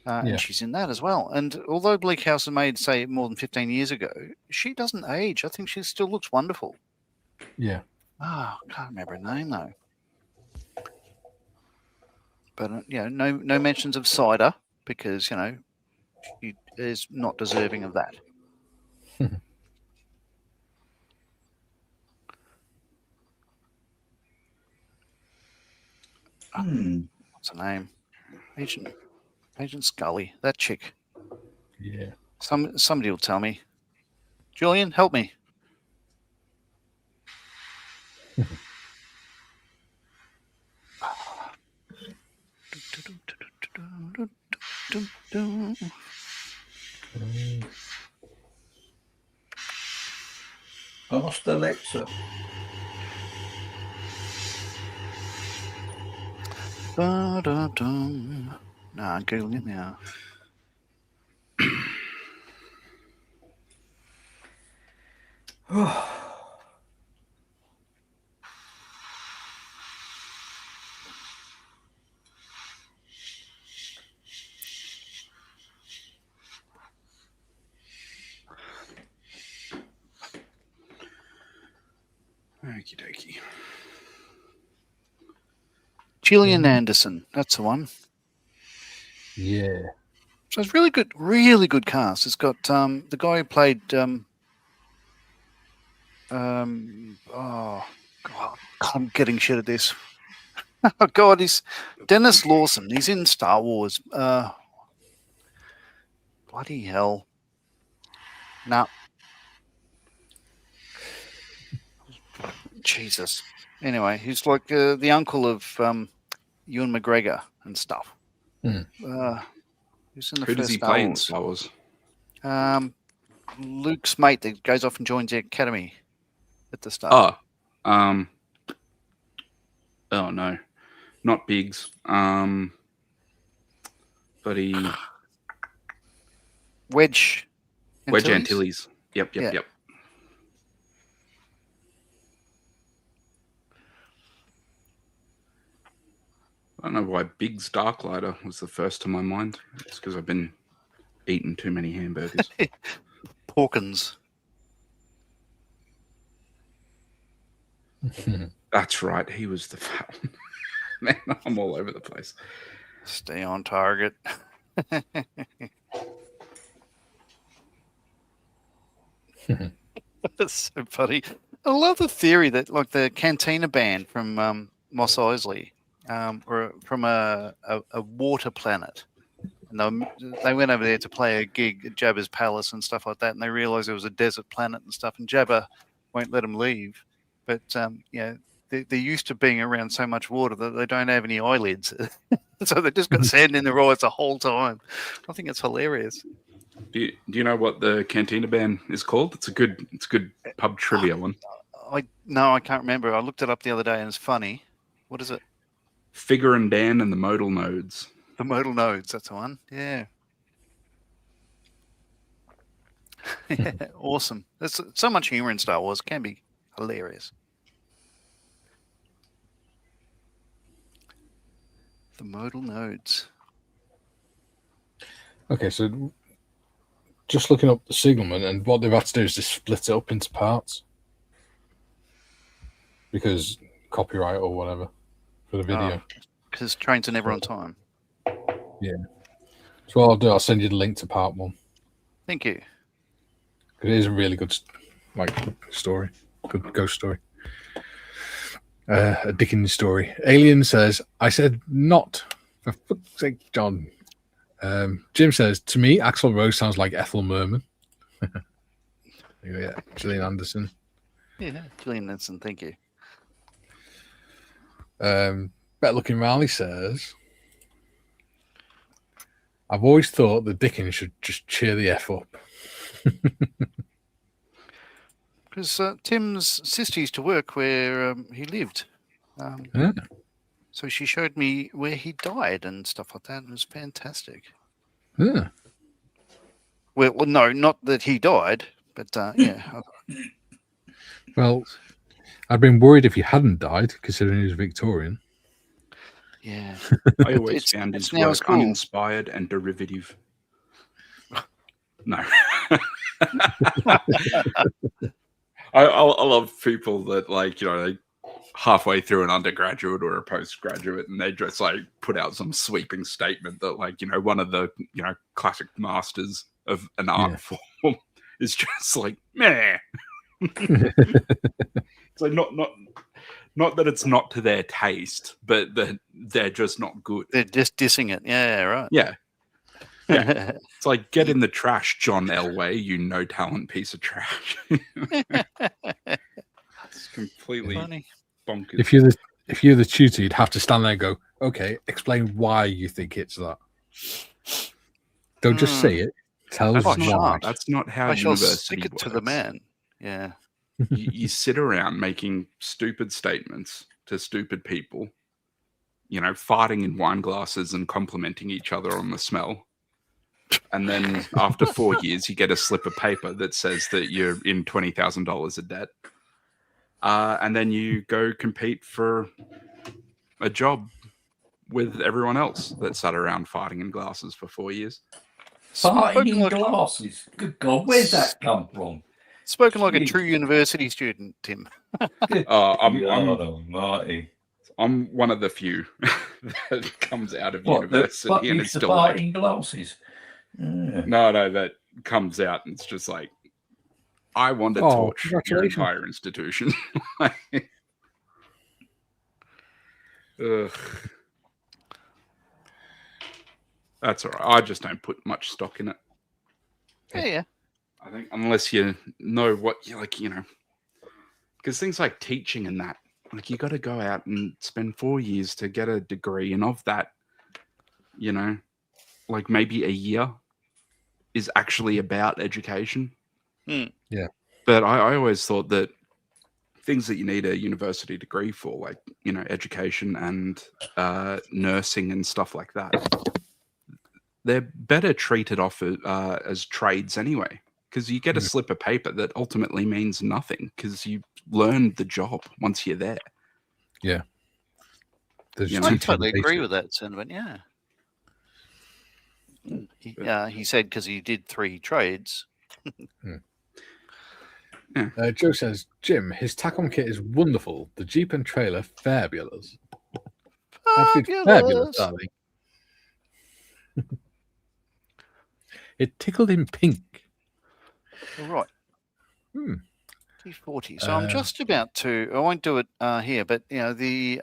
and she's in that as well. And although Bleak House was made, say, more than 15 years ago, she doesn't age. I think she still looks wonderful.
Yeah.
Oh, I can't remember her name, though. But, no mentions of cider, because, she is not deserving of that. What's her name? Agent Scully. That chick.
Yeah.
Somebody will tell me. Julian, help me.
Asked Alexa.
No, I'm Googling it now. Okie dokie. Gillian Anderson, that's the one.
Yeah.
So it's really good cast. It's got the guy who played oh God, I'm getting shit at this. Oh God, he's Dennis Lawson. He's in Star Wars. Bloody hell. No. Jesus. Anyway, he's like the uncle of Ewan McGregor and stuff. Who's in the
Who
first
does he
Star
play in
Wars?
Star Wars?
Luke's mate that goes off and joins the academy at the start.
Oh no, not Biggs. Buddy
Wedge
Antilles. Yep.
Yeah.
I don't know why Biggs Darklighter was the first to my mind. It's because I've been eating too many hamburgers.
Porkins.
That's right. He was the fat one. Man, I'm all over the place.
Stay on target. That's so funny. I love the theory that, like, the Cantina band from Mos Eisley, or from a water planet, and they went over there to play a gig at Jabba's palace and stuff like that, and they realised it was a desert planet and stuff, and Jabba won't let them leave. But they're used to being around so much water that they don't have any eyelids, so they just got sand in their eyes the whole time. I think it's hilarious.
Do you know what the Cantina band is called? It's a good pub trivia one.
I can't remember. I looked it up the other day and it's funny. What is it?
Figure and Dan and the Modal Nodes.
The Modal Nodes, that's the one. Yeah. Yeah, awesome. There's so much humor in Star Wars. It can be hilarious. The Modal Nodes.
Okay, so just looking up the signalman, and what they've had to do is just split it up into parts because copyright or whatever for the video.
Because trains are never on time.
Yeah. So what I'll do, I'll send you the link to part one.
Thank you.
It is a really good like story, good ghost story. A Dickens story. Alien says, I said not. For fuck's sake, John. Jim says, to me, Axl Rose sounds like Ethel Merman. Yeah, Gillian Anderson.
Yeah, Gillian Anderson, thank you.
Better Looking Raleigh says, I've always thought that Dickens should just cheer the F up.
Because Tim's sister used to work where he lived.
Yeah.
So she showed me where he died and stuff like that. It was fantastic.
Yeah.
Well, no, not that he died, but yeah.
Well, I'd been worried if he hadn't died, considering he was Victorian.
Yeah.
I always found his
now
work
school.
uninspired and derivative. No. I love people that, like, you know, they halfway through an undergraduate or a postgraduate and they just like put out some sweeping statement that, like, you know, one of the, you know, classic masters of an art form is just like, meh. It's like not that it's not to their taste, but that they're just not good.
They're just dissing it. Yeah, right.
Yeah. Yeah. It's like, get in the trash, John Elway, you no talent piece of trash. It's completely
Funny.
bonkers.
If you're the tutor, you'd have to stand there and go, okay, explain why you think it's that. Don't just say it. Tell us why.
That's not how
I shall
university
stick it
works.
to the man. Yeah.
You sit around making stupid statements to stupid people, you know, farting in wine glasses and complimenting each other on the smell. And then after 4 years, you get a slip of paper that says that you're in $20,000 of debt. And then you go compete for a job with everyone else that sat around farting in glasses for 4 years.
Farting in glasses. Good God, where's that come from?
Spoken like a true university student, Tim.
I'm one of the few that comes out of university and it's still
farting in glasses.
No, that comes out and it's just like, I want to torch your entire institution. Ugh. That's all right. I just don't put much stock in it.
Yeah.
I think unless you know what you like, you know, because things like teaching and that, like, you got to go out and spend 4 years to get a degree, and of that, you know, like maybe a year is actually about education.
Yeah.
But I always thought that things that you need a university degree for, like, you know, education and nursing and stuff like that, they're better treated off as trades anyway, because you get a slip of paper that ultimately means nothing because you learned the job once you're there.
Yeah.
I totally agree with that sentiment, yeah. He said because he did 3 trades.
Joe says, Jim, his tack-on kit is wonderful. The Jeep and trailer, fabulous. Absolutely fabulous, darling. It tickled in pink.
All right. T40. So I'm just about to. I won't do it here, but you know,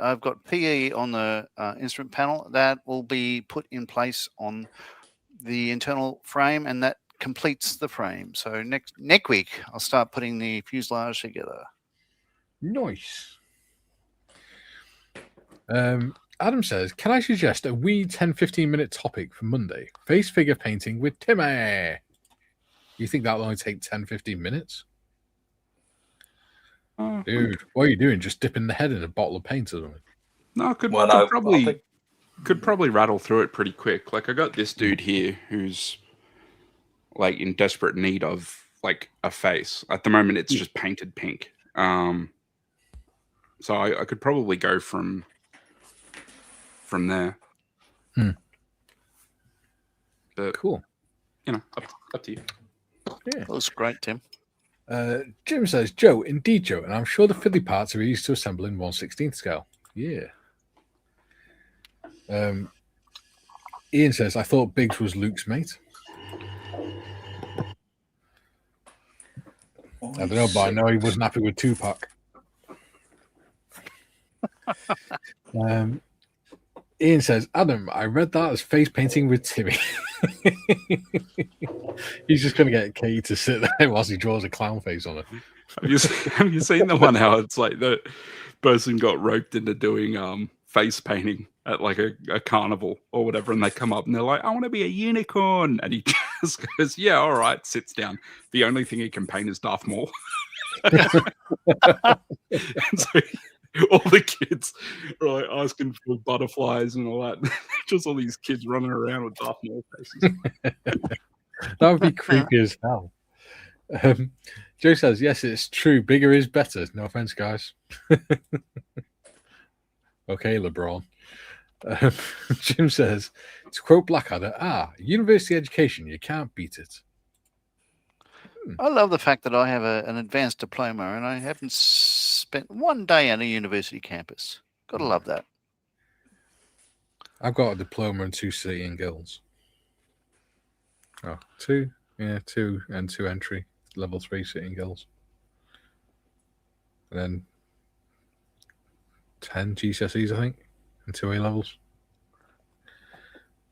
I've got PE on the instrument panel that will be put in place on the internal frame, and that completes the frame. So next week I'll start putting the fuselage together.
Nice. Adam says, can I suggest a wee 10-15 minute topic for Monday? Face figure painting with Timmy. You think that'll only take 10-15 minutes? Dude, what are you doing? Just dipping the head in a bottle of paint or something?
No, could probably rattle through it pretty quick. Like, I got this dude here who's like in desperate need of like a face. At the moment, it's just painted pink. So I could probably go from there. But
cool.
You know, up to you.
Yeah.
That was great, Tim.
Jim says, Joe, indeed, Joe, and I'm sure the fiddly parts are easy to assemble in 1/16 scale. Yeah. Ian says, I thought Biggs was Luke's mate. I don't know, but I know he wasn't happy with Tupac. Ian says, Adam, I read that as face painting with Timmy. He's just going to get Katie to sit there whilst he draws a clown face on her.
Have you seen the one how it's like the person got roped into doing face painting at like a carnival or whatever, and they come up and they're like, I want to be a unicorn, and he just goes, yeah, all right, sits down. The only thing he can paint is Darth Maul. And so all the kids are like asking for butterflies and all that. Just all these kids running around with Darth Maul faces.
That would be creepy as hell. Joe says, yes, it's true. Bigger is better. No offense, guys. Okay, LeBron. Jim says, to quote Blackadder, university education, you can't beat it.
I love the fact that I have an advanced diploma and I haven't spent one day on a university campus. Gotta love that.
I've got a diploma and 2 city and guilds. Oh, 2? Yeah, 2 and 2 entry. Level 3 city and guilds. And then 10 GCSEs, I think, and 2 A levels.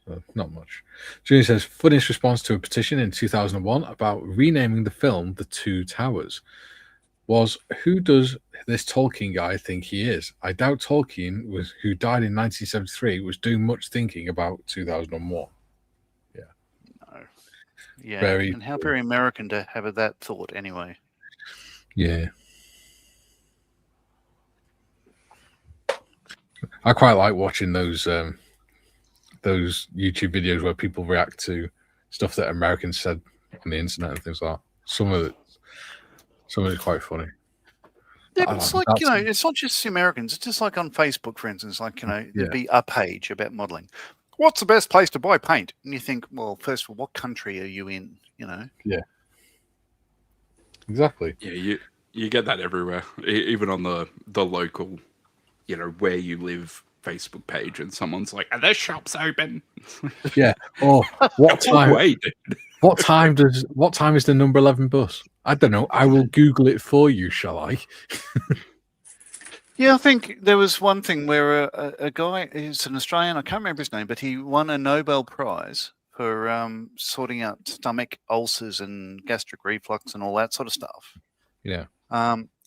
So not much. Junior says, funniest response to a petition in 2001 about renaming the film The Two Towers was, who does this Tolkien guy think he is? I doubt Tolkien, who died in 1973, was doing much thinking about 2001. Yeah.
No. Yeah. And how very American to have that thought anyway.
Yeah. I quite like watching those YouTube videos where people react to stuff that Americans said on the internet and things like that. Some of it's quite funny.
Yeah, but it's like, it's not just the Americans. It's just like on Facebook, for instance, like, there'd be a page about modeling. What's the best place to buy paint? And you think, well, first of all, what country are you in?
Yeah. Exactly.
Yeah, you get that everywhere, even on the local, where you live Facebook page, and someone's like, "Are the shops open?"
Yeah. Or what time? What time is the number 11 bus? I don't know. I will Google it for you, shall I?
Yeah, I think there was one thing where a guy, he's an Australian, I can't remember his name, but he won a Nobel Prize for sorting out stomach ulcers and gastric reflux and all that sort of stuff.
Yeah.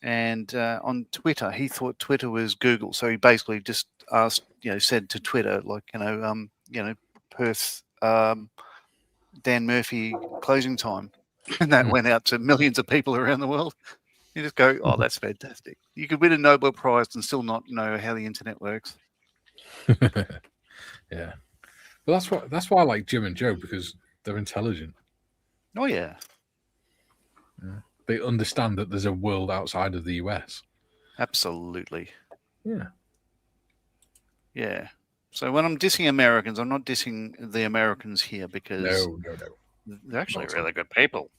And on Twitter, he thought Twitter was Google, so he basically just asked, said to Twitter, like, Perth, Dan Murphy closing time, and that went out to millions of people around the world. You just go, oh, that's fantastic. You could win a Nobel Prize and still not know how the internet works.
Yeah. Well, that's why I like Jim and Joe, because they're intelligent.
Oh yeah.
They understand that there's a world outside of the US.
Absolutely.
Yeah.
Yeah. So when I'm dissing Americans, I'm not dissing the Americans here, because
No.
they're actually really good people.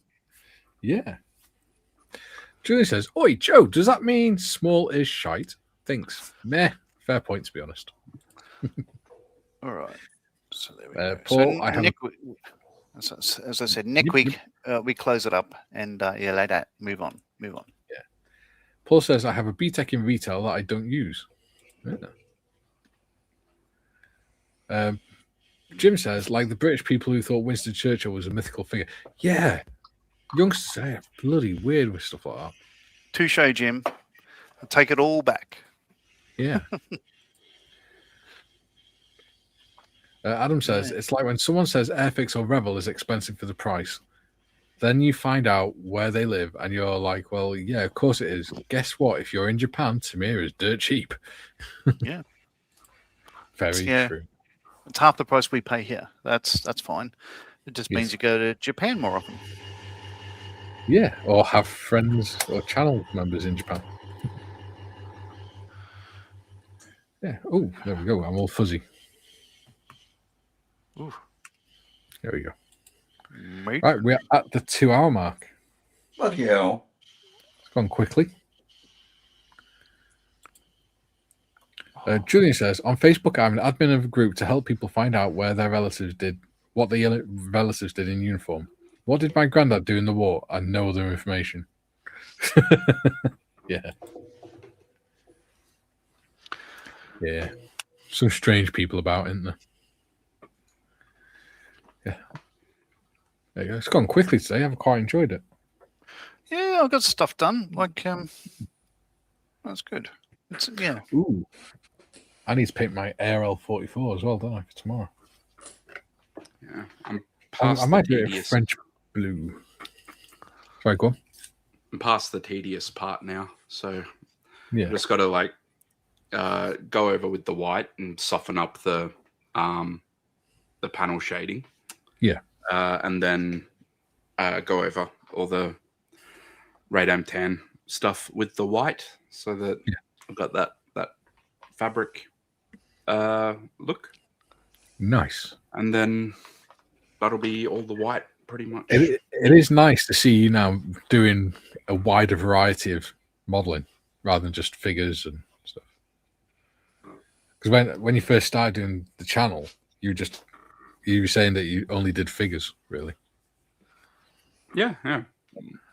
Yeah. Julie says, oi, Joe, does that mean small is shite? Thanks. Meh. Fair point, to be honest.
All right. So there we go.
Paul,
so as I said, next week we close it up and like that, move on. Yeah.
Paul says, I have a BTEC in retail that I don't use. Yeah. Jim says, like the British people who thought Winston Churchill was a mythical figure. Yeah. Youngsters are bloody weird with stuff like that.
Touche, Jim. I'll take it all back.
Yeah. Adam says, it's like when someone says Airfix or Rebel is expensive for the price. Then you find out where they live and you're like, well, yeah, of course it is. Guess what? If you're in Japan, Tamir is dirt cheap.
Yeah.
Very true.
It's half the price we pay here. That's fine. It just means you go to Japan more often.
Yeah, or have friends or channel members in Japan. Yeah. Oh, there we go. I'm all fuzzy.
Ooh.
There we go.
Mate.
Right, we're at the 2-hour mark.
Bloody hell.
It's gone quickly. Julian says, on Facebook, I'm an admin of a group to help people find out where their relatives did, what their relatives did in uniform. What did my granddad do in the war? And no other information. Yeah. Yeah. Some strange people about, isn't there? Yeah. There you go. It's gone quickly today. I've quite enjoyed it.
Yeah, I got stuff done. Like, that's good. It's yeah.
Ooh. I need to paint my ARL44 as well, don't I, for tomorrow?
Yeah, I'm
I
past
might
the
do it
tedious.
French blue. Sorry, go on.
I'm past the tedious part now, so
Yeah.
I just got to like go over with the white and soften up the panel shading.
Yeah.
And then go over all the radam tan stuff with the white, so that I've got that fabric look.
Nice.
And then that'll be all the white pretty much.
It is nice to see you now doing a wider variety of modelling rather than just figures and stuff. Because when you first started doing the channel, you were saying that you only did figures, really.
Yeah.
Now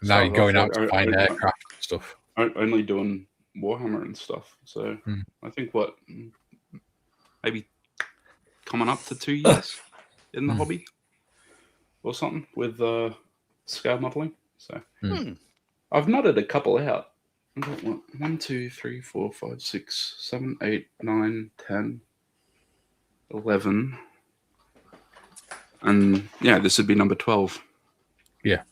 Started
you're going
off
out to
like
find aircraft and stuff.
Only doing Warhammer and stuff. So I think maybe coming up to 2 years in the hobby or something with scale modeling. So I've nutted a couple out. I've got 1, 2, 3, 4, 5, 6, 7, 8, 9, 10, 11. And yeah, this would be number 12.
Yeah.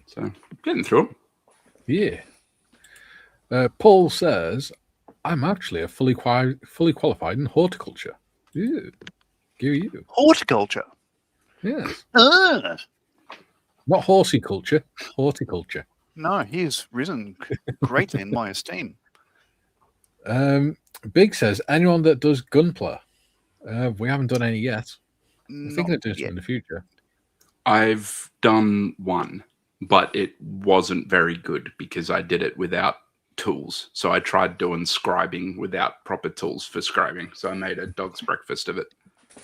So getting through them.
Yeah. Paul says, I'm actually a fully qualified in horticulture. Ew. Go you.
Horticulture.
Yes.
Ah.
Not horsiculture, horticulture.
No, he has risen greatly in my esteem.
Big says, anyone that does gunpla? We haven't done any yet. I'm thinking of doing some in the future.
I've done one, but it wasn't very good because I did it without tools. So I tried doing scribing without proper tools for scribing. So I made a dog's breakfast of it.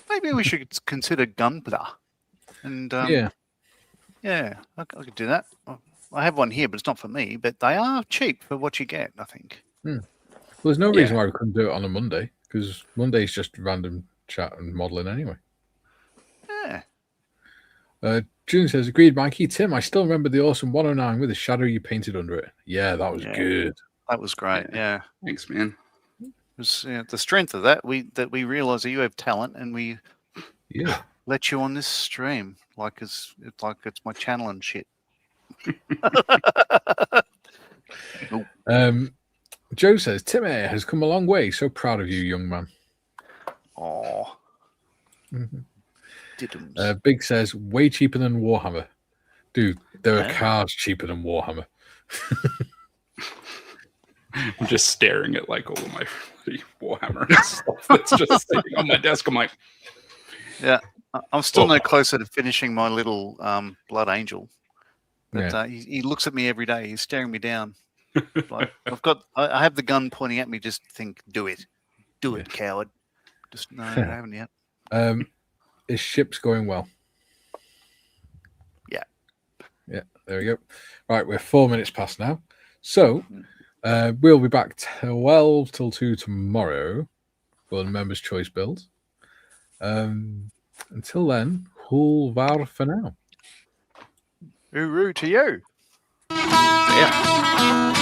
Maybe we should consider gunpla. And yeah, I could do that. I have one here, but it's not for me. But they are cheap for what you get, I think.
Well, there's no reason why we couldn't do it on a Monday, because Monday's just random chat and modelling anyway.
Yeah.
June says, agreed, Mikey. Tim, I still remember the awesome 109 with the shadow you painted under it. Yeah, that was good.
That was great. Yeah.
Thanks, man.
It was the strength of that. We realised that you have talent, and we let you on this stream like it's my channel and shit.
Joe says, Tim Air has come a long way. So proud of you, young man.
Oh.
Big says, way cheaper than Warhammer. Dude, there are cars cheaper than Warhammer.
I'm just staring at like all of my Warhammer and stuff that's just sitting on my desk. I'm like,
yeah, I'm still no closer to finishing my little Blood Angel. But he looks at me every day. He's staring me down. Like, I have the gun pointing at me. Just think, do it, coward. Just no, I haven't yet.
His ship's going well.
Yeah,
there we go. Right, we're 4 minutes past now. So we'll be back 12 till 2 tomorrow for the Members' Choice build. Until then, hulvar for now.
Uru to you.
yeah.